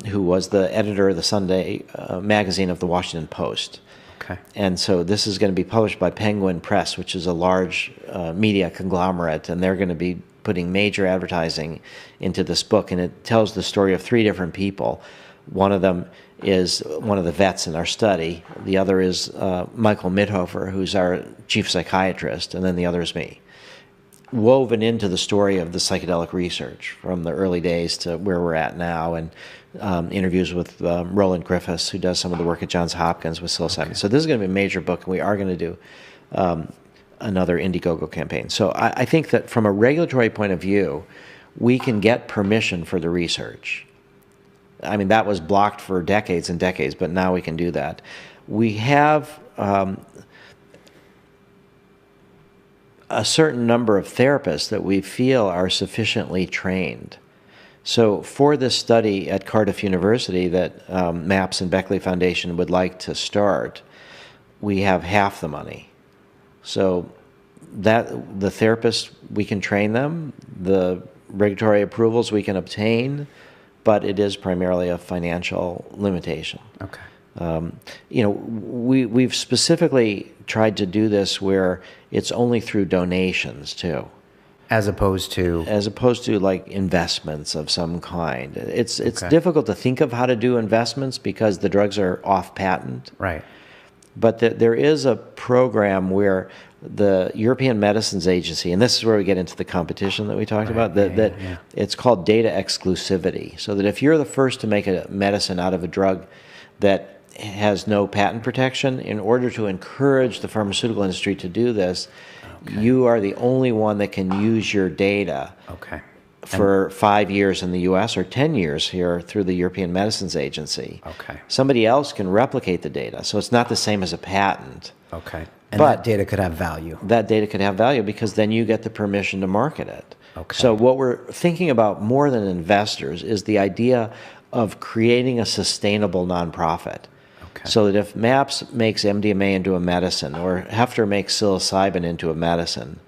who was the editor of the Sunday magazine of the Washington Post. Okay. And so this is going to be published by Penguin Press, which is a large media conglomerate, and they're going to be putting major advertising into this book. And it tells the story of 3 different people. One of them is one of the vets in our study. The other is Michael Mithofer, who's our chief psychiatrist, and then the other is me. Woven into the story of the psychedelic research from the early days to where we're at now, and interviews with Roland Griffiths, who does some of the work at Johns Hopkins with psilocybin. Okay. So this is going to be a major book, and we are going to do another Indiegogo campaign. So I think that from a regulatory point of view, we can get permission for the research. I mean, that was blocked for decades and decades, but now we can do that. We have a certain number of therapists that we feel are sufficiently trained. So for this study at Cardiff University that MAPS and Beckley Foundation would like to start, we have half the money. So that the therapists, we can train them, the regulatory approvals we can obtain, but it is primarily a financial limitation. Okay. We've specifically tried to do this where it's only through donations too. As opposed to like investments of some kind. It's difficult to think of how to do investments because the drugs are off patent. Right. But there is a program where the European Medicines Agency, and this is where we get into the competition that we talked about, that it's called data exclusivity. So that if you're the first to make a medicine out of a drug that has no patent protection, in order to encourage the pharmaceutical industry to do this, you are the only one that can use your data for 5 years in the U.S. or 10 years here through the European Medicines Agency. Okay. Somebody else can replicate the data, so it's not the same as a patent. Okay. And that data could have value. That data could have value because then you get the permission to market it. Okay. So what we're thinking about more than investors is the idea of creating a sustainable nonprofit. Okay. So that if MAPS makes MDMA into a medicine or Hefter makes psilocybin into a medicine,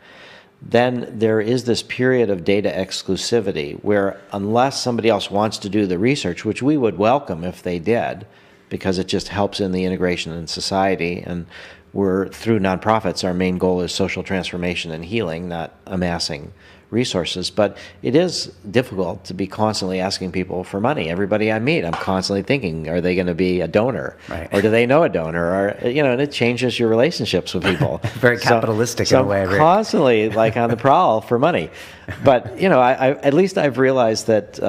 then there is this period of data exclusivity where unless somebody else wants to do the research, which we would welcome if they did, because it just helps in the integration in society, and we're through nonprofits, our main goal is social transformation and healing, not amassing resources. But it is difficult to be constantly asking people for money. Everybody I meet, I'm constantly thinking, are they going to be a donor? Right. Or do they know a donor? Or, and it changes your relationships with people. Very capitalistic in a way. So constantly like on the prowl for money. But, I at least I've realized that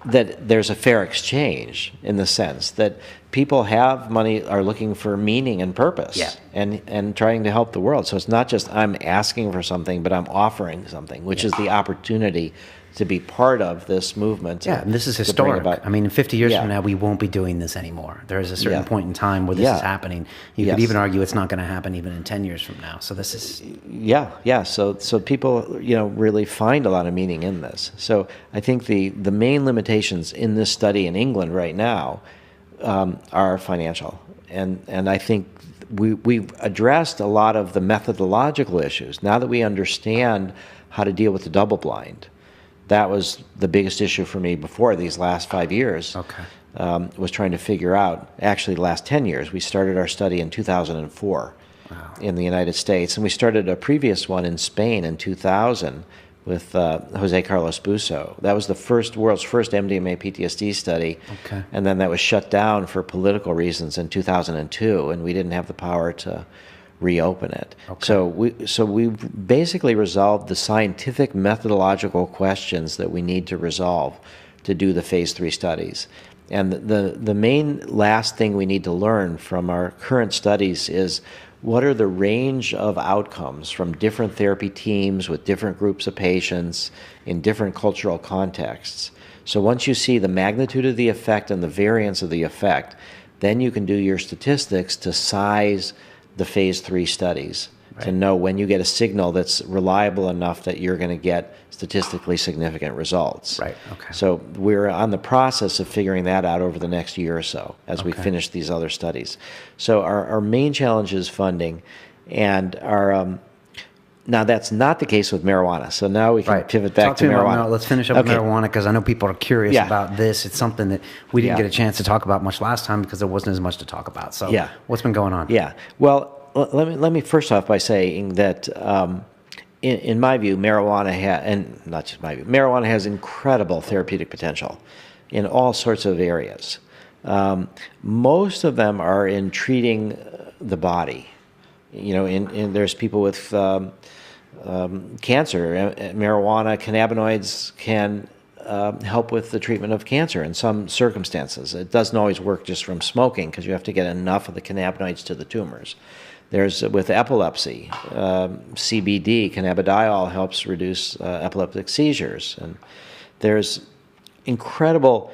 that there's a fair exchange in the sense that people have money, are looking for meaning and purpose, and trying to help the world. So it's not just I'm asking for something, but I'm offering something, which is the opportunity to be part of this movement. Yeah, and this is historic. I mean, in 50 years from now, we won't be doing this anymore. There is a certain point in time where this is happening. You could even argue it's not going to happen even in 10 years from now. So this is... Yeah. So people, really find a lot of meaning in this. So I think the main limitations in this study in England right now are financial. And I think we've addressed a lot of the methodological issues. Now that we understand how to deal with the double blind, that was the biggest issue for me before these last 5 years. Okay. Was trying to figure out, actually the last 10 years. We started our study in 2004 in the United States, and we started a previous one in Spain in 2000 with Jose Carlos Busso. That was the world's first MDMA PTSD study, and then that was shut down for political reasons in 2002, and we didn't have the power to reopen it. So we basically resolved the scientific methodological questions that we need to resolve to do the phase 3 studies. And the main last thing we need to learn from our current studies is what are the range of outcomes from different therapy teams with different groups of patients in different cultural contexts. So once you see the magnitude of the effect and the variance of the effect, then you can do your statistics to size the phase 3 studies to know when you get a signal that's reliable enough that you're going to get statistically significant results. Right. Okay. So we're on the process of figuring that out over the next year or so as we finish these other studies. So our main challenge is funding, and our now that's not the case with marijuana. So now we can pivot back to marijuana. Let's finish up with marijuana, because I know people are curious about this. It's something that we didn't get a chance to talk about much last time because there wasn't as much to talk about. So what's been going on? Yeah. Well, let me first off by saying that in my view, marijuana and not just my view, marijuana has incredible therapeutic potential in all sorts of areas. Most of them are in treating the body. There's people with cancer. Marijuana cannabinoids can help with the treatment of cancer in some circumstances. It doesn't always work just from smoking, because you have to get enough of the cannabinoids to the tumors. There's, with epilepsy, CBD, cannabidiol, helps reduce epileptic seizures. And there's incredible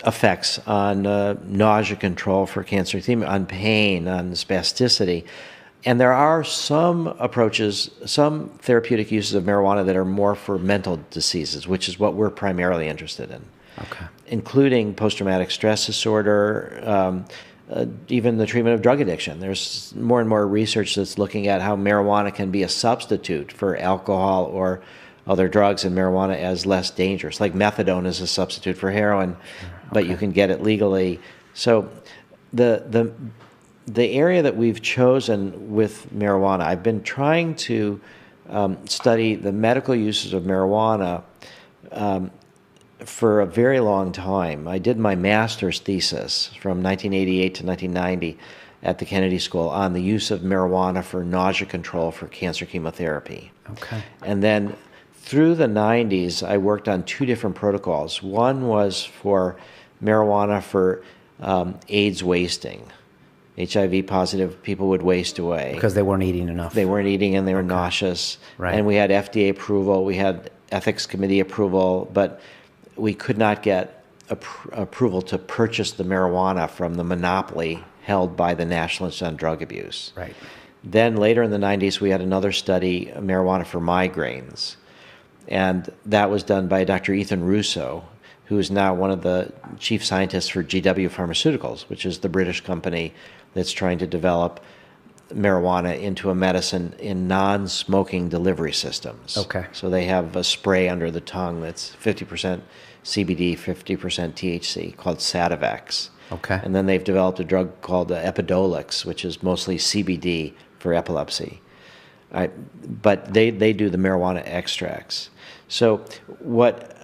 effects on nausea control for cancer, on pain, on spasticity. And there are some approaches, some therapeutic uses of marijuana that are more for mental diseases, which is what we're primarily interested in, including post-traumatic stress disorder, even the treatment of drug addiction. There's more and more research that's looking at how marijuana can be a substitute for alcohol or other drugs, and marijuana as less dangerous. Like methadone is a substitute for heroin, but you can get it legally. So the area that we've chosen with marijuana, I've been trying to study the medical uses of marijuana for a very long time. I did my master's thesis from 1988 to 1990 at the Kennedy School on the use of marijuana for nausea control for cancer chemotherapy. And then through the 90s, I worked on 2 different protocols. One was for marijuana for AIDS wasting. HIV positive people would waste away. Because they weren't eating enough. They weren't eating and they were nauseous. And we had FDA approval, we had ethics committee approval, but we could not get approval to purchase the marijuana from the monopoly held by the National Institute on Drug Abuse. Then later in the 90s, we had another study, marijuana for migraines. And that was done by Dr. Ethan Russo, who is now one of the chief scientists for GW Pharmaceuticals, which is the British company that's trying to develop marijuana into a medicine in non-smoking delivery systems. So they have a spray under the tongue that's 50% CBD, 50% THC, called Sativex. And then they've developed a drug called Epidiolex, which is mostly CBD for epilepsy. But they do the marijuana extracts. So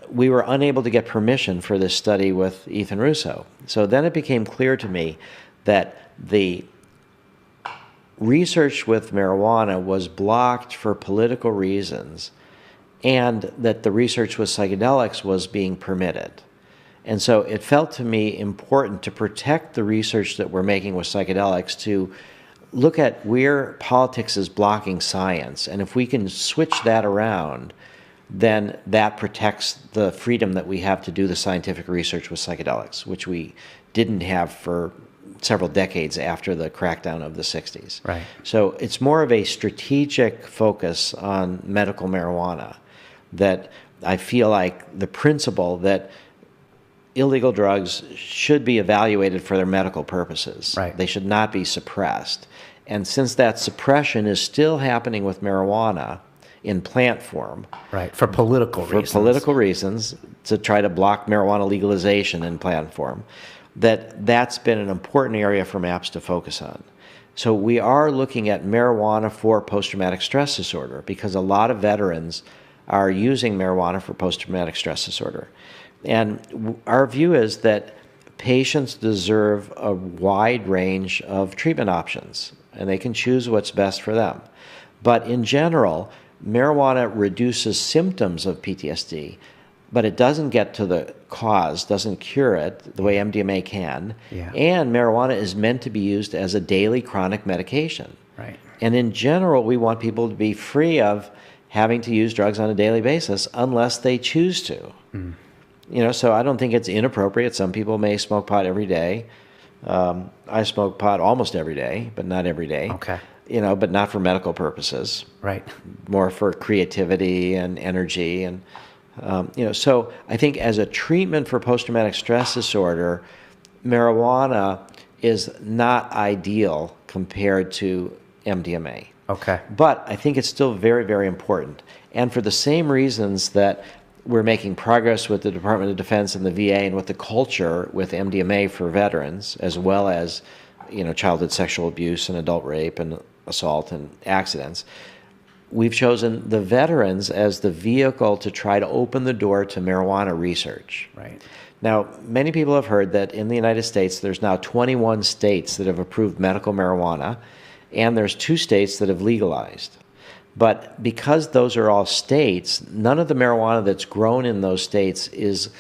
we were unable to get permission for this study with Ethan Russo. So then it became clear to me that the research with marijuana was blocked for political reasons, and that the research with psychedelics was being permitted. And so it felt to me important to protect the research that we're making with psychedelics, to look at where politics is blocking science. And if we can switch that around, then that protects the freedom that we have to do the scientific research with psychedelics, which we didn't have for several decades after the crackdown of the 60s. Right. So it's more of a strategic focus on medical marijuana, that I feel like the principle that illegal drugs should be evaluated for their medical purposes. Right. They should not be suppressed. And since that suppression is still happening with marijuana in plant form. Right, for political reasons. For political reasons, to try to block marijuana legalization in plant form, that's been an important area for MAPS to focus on. So we are looking at marijuana for post-traumatic stress disorder, because a lot of veterans are using marijuana for post-traumatic stress disorder. And our view is that patients deserve a wide range of treatment options, and they can choose what's best for them. But in general, marijuana reduces symptoms of PTSD, but it doesn't get to the cause, doesn't cure it the way MDMA can. Yeah. And marijuana is meant to be used as a daily chronic medication. Right. And in general, we want people to be free of having to use drugs on a daily basis unless they choose to. Mm. You know, so I don't think it's inappropriate. Some people may smoke pot every day. I smoke pot almost every day, but not every day. Okay. You know, but not for medical purposes. Right. More for creativity and energy. And, you know, so I think as a treatment for post-traumatic stress disorder, marijuana is not ideal compared to MDMA. Okay. But I think it's still very, very important. And for the same reasons that we're making progress with the Department of Defense and the VA and with the culture with MDMA for veterans, as well as, you know, childhood sexual abuse and adult rape and assault and accidents, we've chosen the veterans as the vehicle to try to open the door to marijuana research. Right. Now, many people have heard that in the United States, there's now 21 states that have approved medical marijuana, and there's 2 states that have legalized. But because those are all states, none of the marijuana that's grown in those states is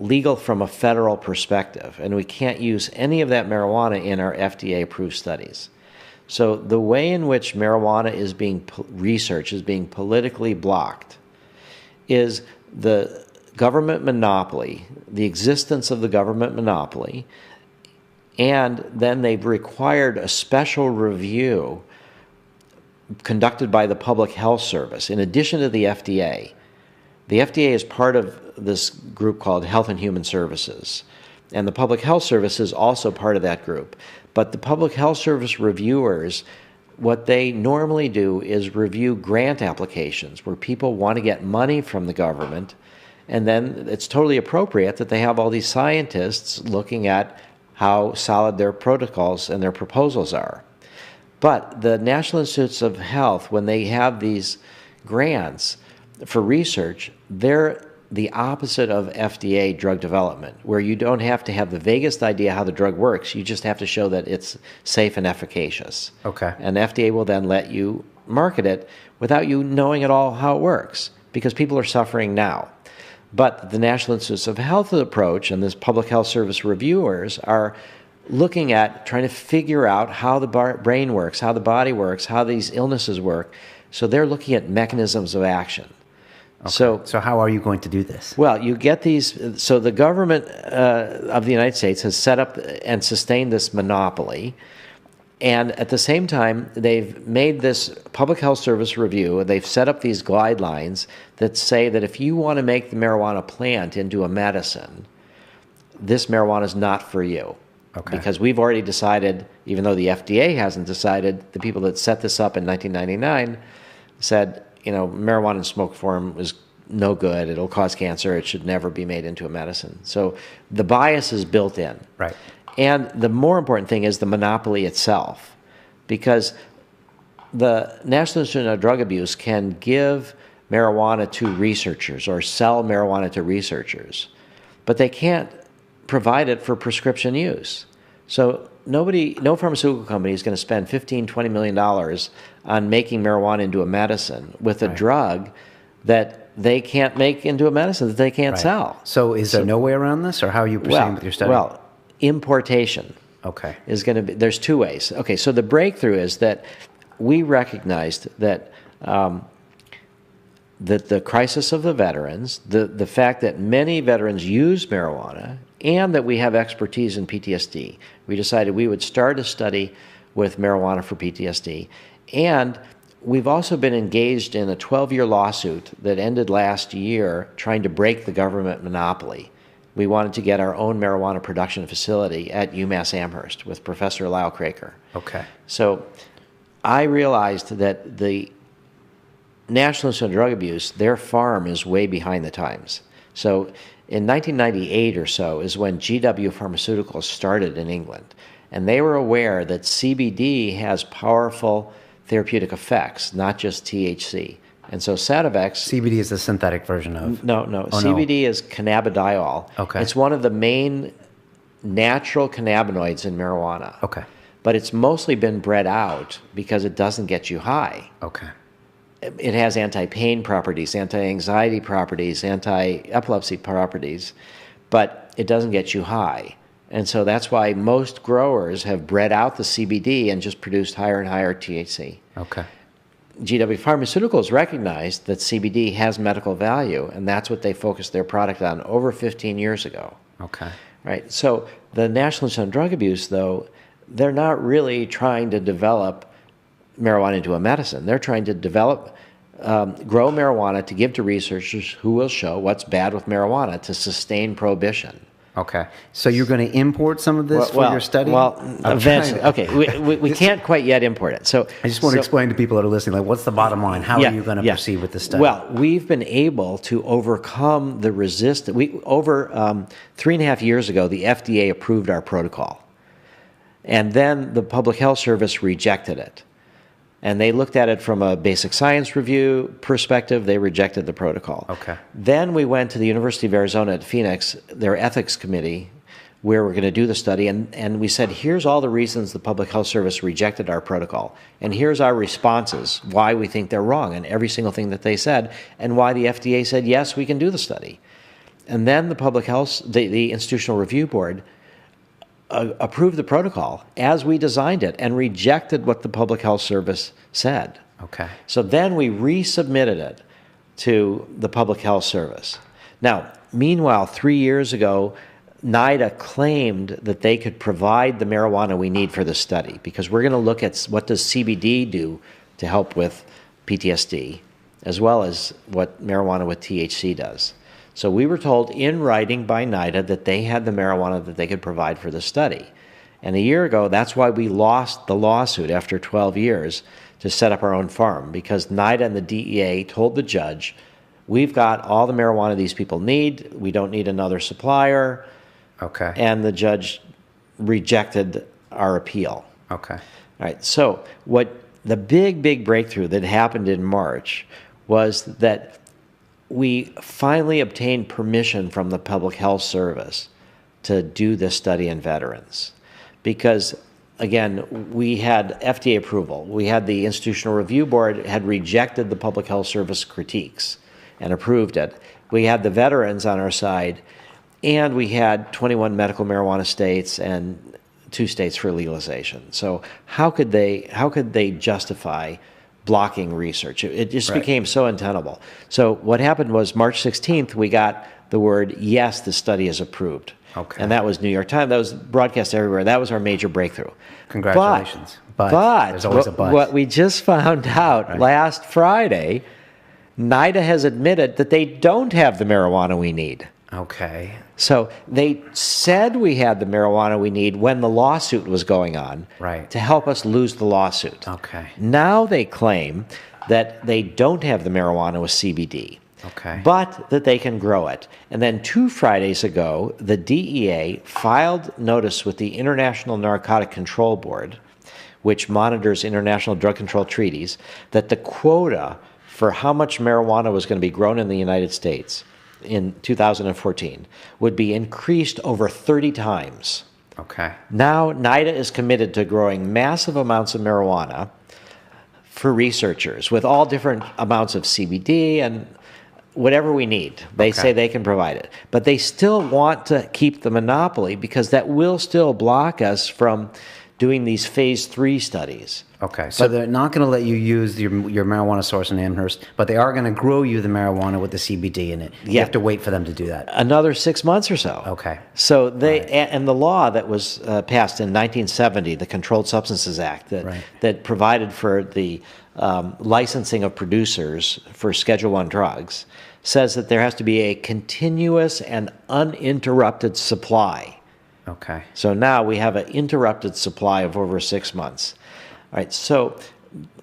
legal from a federal perspective, and we can't use any of that marijuana in our FDA-approved studies. So the way in which marijuana is being researched, is being politically blocked, is the government monopoly, the existence of the government monopoly, and then they've required a special review conducted by the Public Health Service, in addition to the FDA. The FDA is part of this group called Health and Human Services, and the Public Health Service is also part of that group. But the Public Health Service reviewers, what they normally do is review grant applications where people want to get money from the government, and then it's totally appropriate that they have all these scientists looking at how solid their protocols and their proposals are. But the National Institutes of Health, when they have these grants for research, they're the opposite of FDA drug development, where you don't have to have the vaguest idea how the drug works. You just have to show that it's safe and efficacious. Okay. And FDA will then let you market it without you knowing at all how it works, because people are suffering now. But the National Institutes of Health approach and this Public Health Service reviewers are looking at trying to figure out how the brain works, how the body works, how these illnesses work. So they're looking at mechanisms of action. Okay. So how are you going to do this? Well, you get these. So the government of the United States has set up and sustained this monopoly. And at the same time, they've made this Public Health Service review. They've set up these guidelines that say that if you want to make the marijuana plant into a medicine, this marijuana is not for you. Okay. Because we've already decided, even though the FDA hasn't decided, the people that set this up in 1999 said, you know, marijuana in smoke form is no good. It'll cause cancer. It should never be made into a medicine. So the bias is built in. Right. And the more important thing is the monopoly itself, because the National Institute on Drug Abuse can give marijuana to researchers or sell marijuana to researchers, but they can't provide it for prescription use. So no pharmaceutical company is going to spend $15, $20 million on making marijuana into a medicine with a drug that they can't make into a medicine, that they can't sell. So is there no way around this, or how are you proceeding with your study? Well, importation is going to be, there's 2 ways. Okay, so the breakthrough is that we recognized that that the crisis of the veterans, the fact that many veterans use marijuana, and that we have expertise in PTSD, we decided we would start a study with marijuana for PTSD. And we've also been engaged in a 12-year lawsuit that ended last year trying to break the government monopoly. We wanted to get our own marijuana production facility at UMass Amherst with Professor Lyle Craker. Okay. So I realized that the National Institute on Drug Abuse, their farm is way behind the times. So in 1998 or so is when GW Pharmaceuticals started in England. And they were aware that CBD has powerful therapeutic effects, not just THC. And so Sativex... CBD is the synthetic version of... No. CBD is cannabidiol. Okay. It's one of the main natural cannabinoids in marijuana. Okay. But it's mostly been bred out because it doesn't get you high. Okay. It has anti-pain properties, anti-anxiety properties, anti-epilepsy properties, but it doesn't get you high. And so that's why most growers have bred out the CBD and just produced higher and higher THC. Okay. GW Pharmaceuticals recognized that CBD has medical value, and that's what they focused their product on over 15 years ago. Okay. Right. So the National Institute on Drug Abuse, though, they're not really trying to develop marijuana into a medicine. They're trying to develop, grow marijuana to give to researchers who will show what's bad with marijuana to sustain prohibition. Okay. So you're going to import some of this for your study? Well, eventually. Okay. We can't quite yet import it. So I just want to explain to people that are listening, like, what's the bottom line? How are you going to proceed with the study? Well, we've been able to overcome the resistance. Over 3.5 years ago, the FDA approved our protocol. And then the Public Health Service rejected it. And they looked at it from a basic science review perspective. They rejected the protocol. Okay. Then we went to the University of Arizona at Phoenix, their ethics committee, where we're going to do the study. And we said, here's all the reasons the Public Health Service rejected our protocol. And here's our responses, why we think they're wrong, and every single thing that they said, and why the FDA said, yes, we can do the study. And then the Institutional Review Board approved the protocol as we designed it and rejected what the Public Health Service said. Okay. So then we resubmitted it to the Public Health Service. Now, meanwhile, 3 years ago, NIDA claimed that they could provide the marijuana we need for the study, because we're going to look at what does CBD do to help with PTSD, as well as what marijuana with THC does. So we were told in writing by NIDA that they had the marijuana that they could provide for the study. And a year ago, that's why we lost the lawsuit after 12 years to set up our own farm, because NIDA and the DEA told the judge, we've got all the marijuana these people need, we don't need another supplier. Okay. And the judge rejected our appeal. Okay. All right. So what the big breakthrough that happened in March was that we finally obtained permission from the Public Health Service to do this study in veterans. Because, again, we had FDA approval. We had the Institutional Review Board had rejected the Public Health Service critiques and approved it. We had the veterans on our side, and we had 21 medical marijuana states and 2 states for legalization. So how could they justify blocking research? It just became so untenable. So what happened was March 16th, we got the word, yes, the study is approved. Okay. And that was New York Times. That was broadcast everywhere. That was our major breakthrough. Congratulations. But there's always a but. What we just found out last Friday, NIDA has admitted that they don't have the marijuana we need. Okay. So they said we had the marijuana we need when the lawsuit was going on, right, to help us lose the lawsuit. Okay. Now they claim that they don't have the marijuana with CBD, okay, but that they can grow it. And then 2 Fridays ago, the DEA filed notice with the International Narcotic Control Board, which monitors international drug control treaties, that the quota for how much marijuana was going to be grown in the United States in 2014 would be increased over 30 times. Okay. Now NIDA is committed to growing massive amounts of marijuana for researchers with all different amounts of CBD and whatever we need. They say they can provide it. But they still want to keep the monopoly because that will still block us from doing these phase 3 studies. Okay, so they're not going to let you use your marijuana source in Amherst, but they are going to grow you the marijuana with the CBD in it. You have to wait for them to do that. Another 6 months or so. Okay. So and the law that was passed in 1970, the Controlled Substances Act, that provided for the licensing of producers for Schedule I drugs, says that there has to be a continuous and uninterrupted supply. Okay. So now we have an interrupted supply of over 6 months. All right, so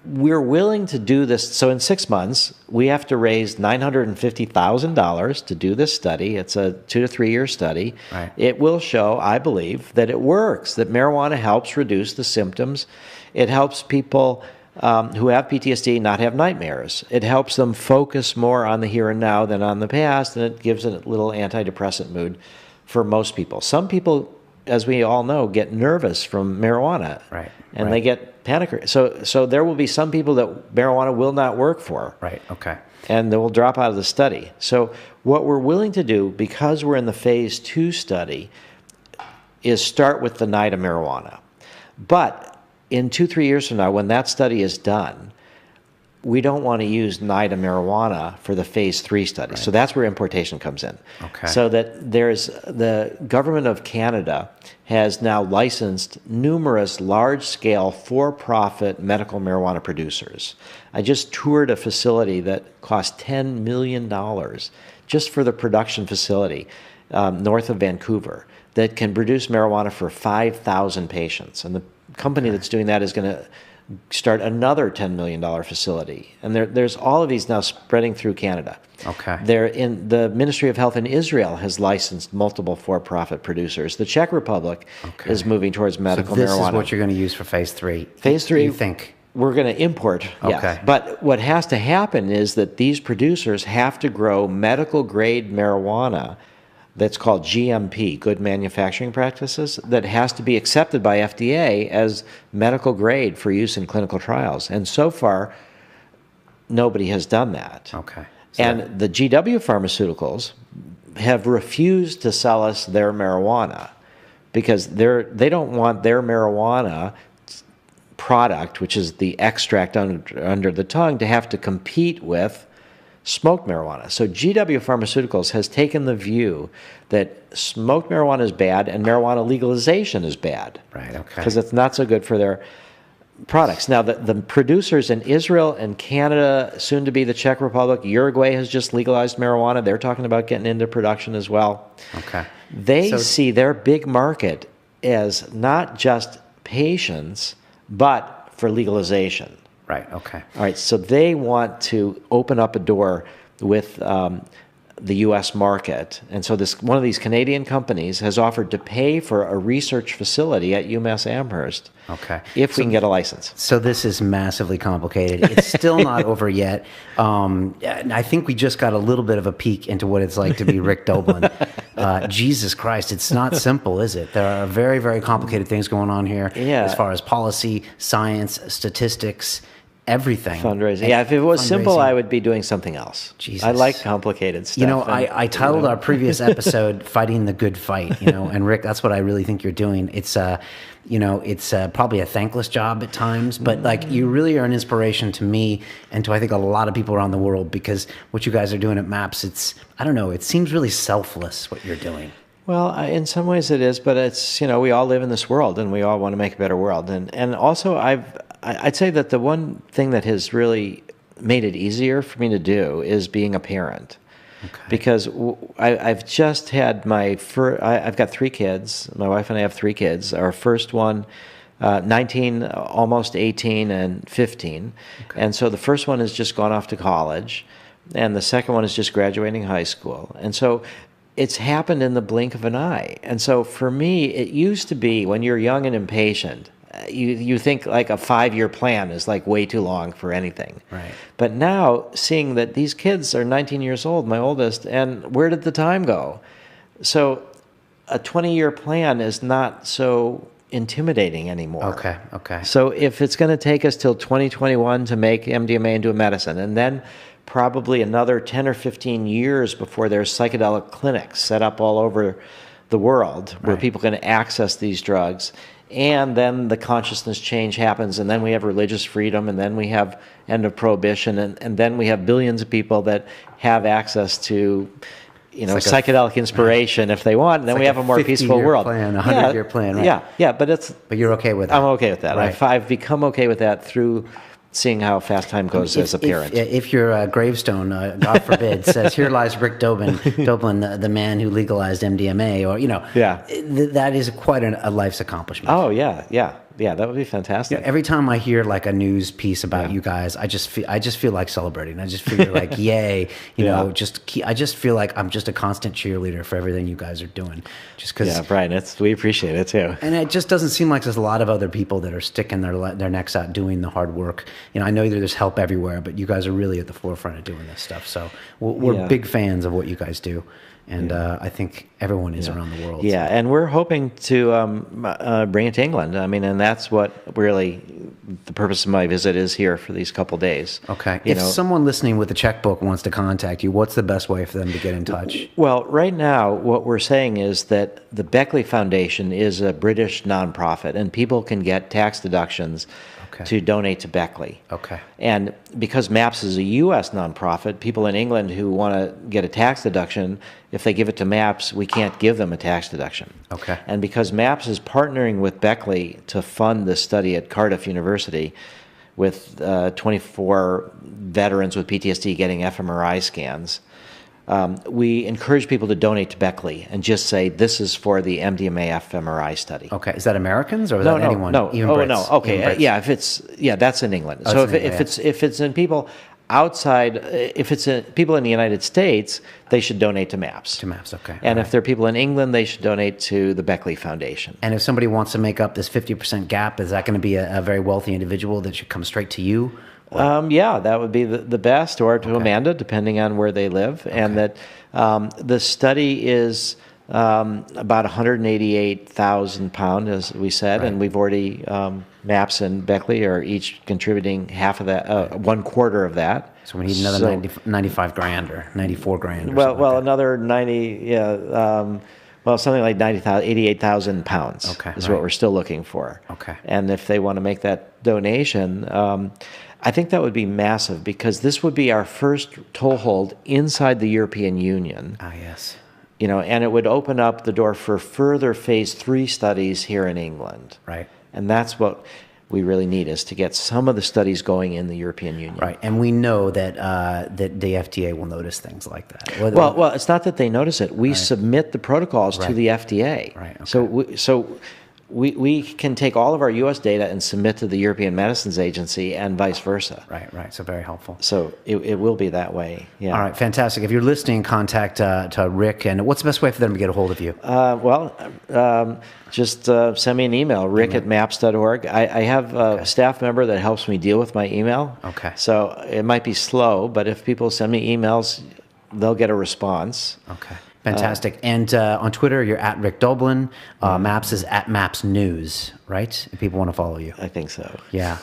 we're willing to do this. So in 6 months, we have to raise $950,000 to do this study. It's a 2 to 3 year study. Right. It will show, I believe, that it works, that marijuana helps reduce the symptoms. It helps people who have PTSD not have nightmares. It helps them focus more on the here and now than on the past, and it gives a little antidepressant mood for most people. Some people, as we all know, get nervous from marijuana. Right. And they get panic. So there will be some people that marijuana will not work for. Right, okay. And they will drop out of the study. So what we're willing to do, because we're in the phase 2 study, is start with the night of marijuana. But in 2-3 years from now, when that study is done, we don't want to use NIDA marijuana for the phase 3 study. Right. So that's where importation comes in. Okay. So that there's the government of Canada has now licensed numerous large-scale for-profit medical marijuana producers. I just toured a facility that cost $10 million just for the production facility north of Vancouver that can produce marijuana for 5,000 patients. And the company that's doing that is going to start another $10 million facility. And there's all of these now spreading through Canada. Okay. They're in the Ministry of Health in Israel has licensed multiple for-profit producers. The Czech Republic is moving towards medical marijuana. This is what you're going to use for phase 3. Phase 3, you think? We're going to import, yes. But what has to happen is that these producers have to grow medical-grade marijuana that's called GMP, Good Manufacturing Practices, that has to be accepted by FDA as medical grade for use in clinical trials. And so far, nobody has done that. Okay. And the GW Pharmaceuticals have refused to sell us their marijuana because they don't want their marijuana product, which is the extract under the tongue, to have to compete with smoked marijuana. So GW Pharmaceuticals has taken the view that smoked marijuana is bad and marijuana legalization is bad. Right, okay. Because it's not so good for their products. Now, the producers in Israel and Canada, soon to be the Czech Republic, Uruguay has just legalized marijuana. They're talking about getting into production as well. Okay. They see their big market as not just patients, but for legalization. Right, okay. All right, so they want to open up a door with the U.S. market. And so one of these Canadian companies has offered to pay for a research facility at UMass Amherst if we can get a license. So this is massively complicated. It's still not over yet. I think we just got a little bit of a peek into what it's like to be Rick Doblin. Jesus Christ, it's not simple, is it? There are very, very complicated things going on here as far as policy, science, statistics, everything. Fundraising. Yeah, if it was simple, I would be doing something else. Jesus. I like complicated stuff. You know, I titled our previous episode "Fighting the Good Fight." You know, and Rick, that's what I really think you're doing. It's it's probably a thankless job at times, but like you really are an inspiration to me and to I think a lot of people around the world because what you guys are doing at MAPS, it seems really selfless what you're doing. Well, in some ways it is, but it's we all live in this world and we all want to make a better world, and also I'd say that the one thing that has really made it easier for me to do is being a parent. Okay. Because I've just had I've got 3 kids. My wife and I have 3 kids. Our first one, 19, almost 18, and 15. Okay. And so the first one has just gone off to college, and the second one is just graduating high school. And so it's happened in the blink of an eye. And so for me, it used to be when you're young and impatient, you think like a 5-year plan is like way too long for anything. Right. But now seeing that these kids are 19 years old, my oldest, and where did the time go? So a 20-year plan is not so intimidating anymore. Okay. So if it's going to take us till 2021 to make MDMA into a medicine, and then probably another 10 or 15 years before there's psychedelic clinics set up all over the world where people can access these drugs, and then the consciousness change happens, and then we have religious freedom, and then we have end of prohibition, and then we have billions of people that have access to, psychedelic inspiration if they want, and then we have a more peaceful world. Plan, a 100-year plan, right? Yeah, but you're okay with that? I'm okay with that. Right. I've become okay with that through seeing how fast time goes as a parent. If your gravestone, God forbid, says, "Here lies Rick Doblin, the man who legalized MDMA," or that is quite a life's accomplishment. Oh yeah, that would be fantastic. Every time I hear like a news piece about you guys, I just feel like celebrating. I just feel like, yay, I just feel like I'm just a constant cheerleader for everything you guys are doing. Just because, yeah, Brian, we appreciate it too. And it just doesn't seem like there's a lot of other people that are sticking their necks out doing the hard work. I know there's help everywhere, but you guys are really at the forefront of doing this stuff. So we're big fans of what you guys do. And I think everyone is around the world. Yeah, and we're hoping to bring it to England. I mean, and that's what really the purpose of my visit is here for these couple days. Okay. If someone listening with a checkbook wants to contact you, what's the best way for them to get in touch? Well, right now, what we're saying is that the Beckley Foundation is a British nonprofit, and people can get tax deductions to donate to Beckley. Okay. And because MAPS is a U.S. nonprofit, people in England who want to get a tax deduction, if they give it to MAPS, we can't give them a tax deduction. Okay. And because MAPS is partnering with Beckley to fund this study at Cardiff University with 24 veterans with PTSD getting fMRI scans, we encourage people to donate to Beckley and just say, this is for the MDMA fMRI study. Okay. Is that Americans or is that anyone? No. Even Oh, Brits? no. Okay. Yeah, that's in England. So if it's in people outside, if it's people in the United States, they should donate to MAPS. To MAPS, okay. And if they're people in England, they should donate to the Beckley Foundation. And if somebody wants to make up this 50% gap, is that going to be a very wealthy individual that should come straight to you? Yeah, that would be the best, or to Amanda, depending on where they live. Okay. And that the study is about 188,000 pounds, as we said, and we've already, MAPS and Beckley are each contributing half of that, 1/4 of that. So we need another 95 grand or 94 grand. Or another 90, something like 88,000 pounds is what we're still looking for. Okay. And if they want to make that donation, I think that would be massive, because this would be our first toehold inside the European Union. Ah, yes. And it would open up the door for further phase 3 studies here in England. Right. And that's what we really need, is to get some of the studies going in the European Union. Right. And we know that that the FDA will notice things like that. Well, it's not that they notice it. We submit the protocols to the FDA. Right. Okay. So we can take all of our U.S. data and submit to the European Medicines Agency and vice versa. Right. So very helpful. So it will be that way. Yeah. All right. Fantastic. If you're listening, contact to Rick. And what's the best way for them to get a hold of you? Just send me an email, rick@maps.org. I have a staff member that helps me deal with my email. Okay. So it might be slow, but if people send me emails, they'll get a response. Okay. Fantastic. And on Twitter, you're at Rick Doblin. MAPS is at MAPS News, right? If people want to follow you. I think so. Yeah.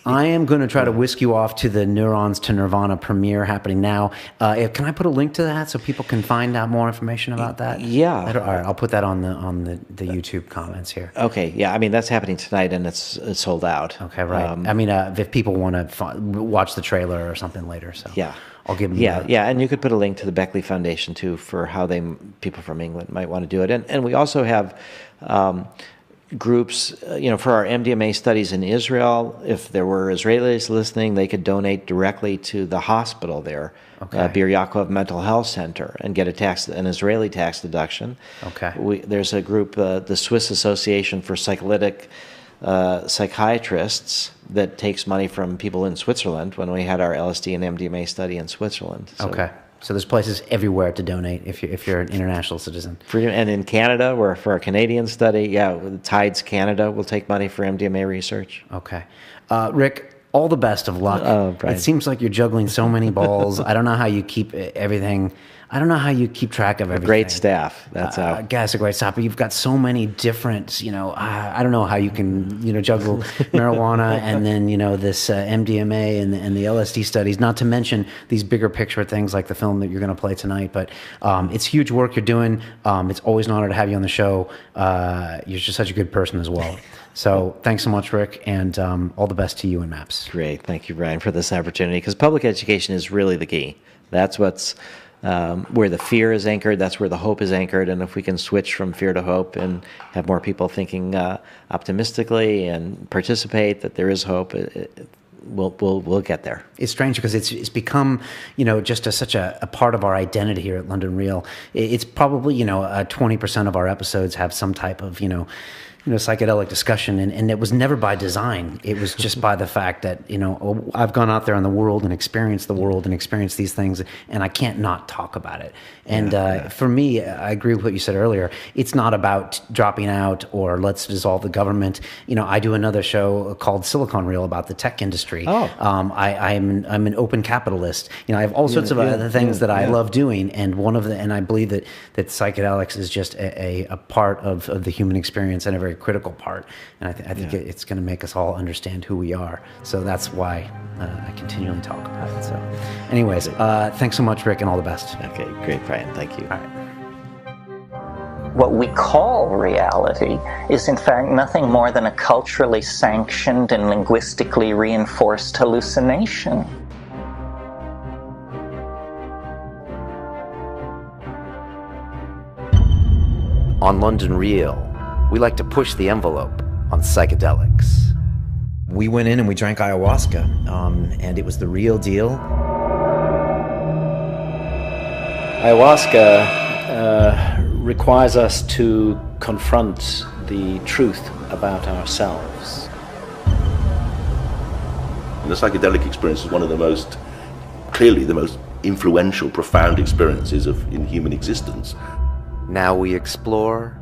I am going to try to whisk you off to the Neurons to Nirvana premiere happening now. Can I put a link to that so people can find out more information about that? Yeah. All right. I'll put that on the YouTube comments here. Okay. Yeah. I mean, that's happening tonight, and it's sold out. Okay. Right. If people want to watch the trailer or something later, so yeah. I'll give them. Yeah, and you could put a link to the Beckley Foundation too for how people from England might want to do it, and we also have groups, for our MDMA studies in Israel. If there were Israelis listening, they could donate directly to the hospital there, Bir Yaakov Mental Health Center, and get an Israeli tax deduction. Okay. There's a group, the Swiss Association for Psychedelic Psychiatrists, that takes money from people in Switzerland when we had our LSD and MDMA study in Switzerland. So there's places everywhere to donate if you're an international citizen. And in Canada, where for our Canadian study, Tides Canada will take money for MDMA research. Okay. Rick, all the best of luck. Brian. It seems like you're juggling so many balls. I don't know how you keep everything I don't know how you keep track of everything. Great staff. That's how. Guys, a great staff. But you've got so many different, I don't know how you can, juggle marijuana and then, this MDMA and the LSD studies, not to mention these bigger picture things like the film that you're going to play tonight. But it's huge work you're doing. It's always an honor to have you on the show. You're just such a good person as well. So thanks so much, Rick, and all the best to you and MAPS. Great. Thank you, Brian, for this opportunity, because public education is really the key. That's what's where the fear is anchored. That's where the hope is anchored. And if we can switch from fear to hope and have more people thinking optimistically and participate that there is hope, we'll get there. It's strange because it's become, just such a part of our identity here at London Real. It's probably, 20% of our episodes have some type of, psychedelic discussion, and it was never by design. It was just by the fact that, I've gone out there in the world and experienced the world and experienced these things, and I can't not talk about it. And for me, I agree with what you said earlier. It's not about dropping out or let's dissolve the government. I do another show called Silicon Reel about the tech industry. I'm an open capitalist. I have all sorts of other things that I love doing, and I believe that psychedelics is just a part of the human experience and a very critical part. And I think it's going to make us all understand who we are. So that's why I continually talk about it. So anyways, thanks so much, Rick, and all the best. Okay, great, Brian. Thank you. All right. What we call reality is in fact nothing more than a culturally sanctioned and linguistically reinforced hallucination. On London Real, we like to push the envelope on psychedelics. We went in and we drank ayahuasca, and it was the real deal. Ayahuasca requires us to confront the truth about ourselves. The psychedelic experience is one of the most, clearly the most influential, profound experiences in human existence. Now we explore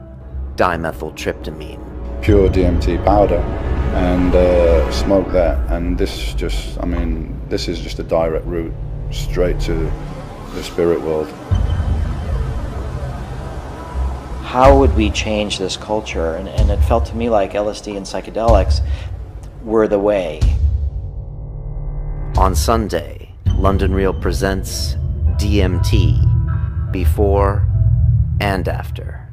dimethyltryptamine. Pure DMT powder, and smoke that, and this is just a direct route straight to the spirit world. How would we change this culture? And it felt to me like LSD and psychedelics were the way. On Sunday, London Real presents DMT, Before and After.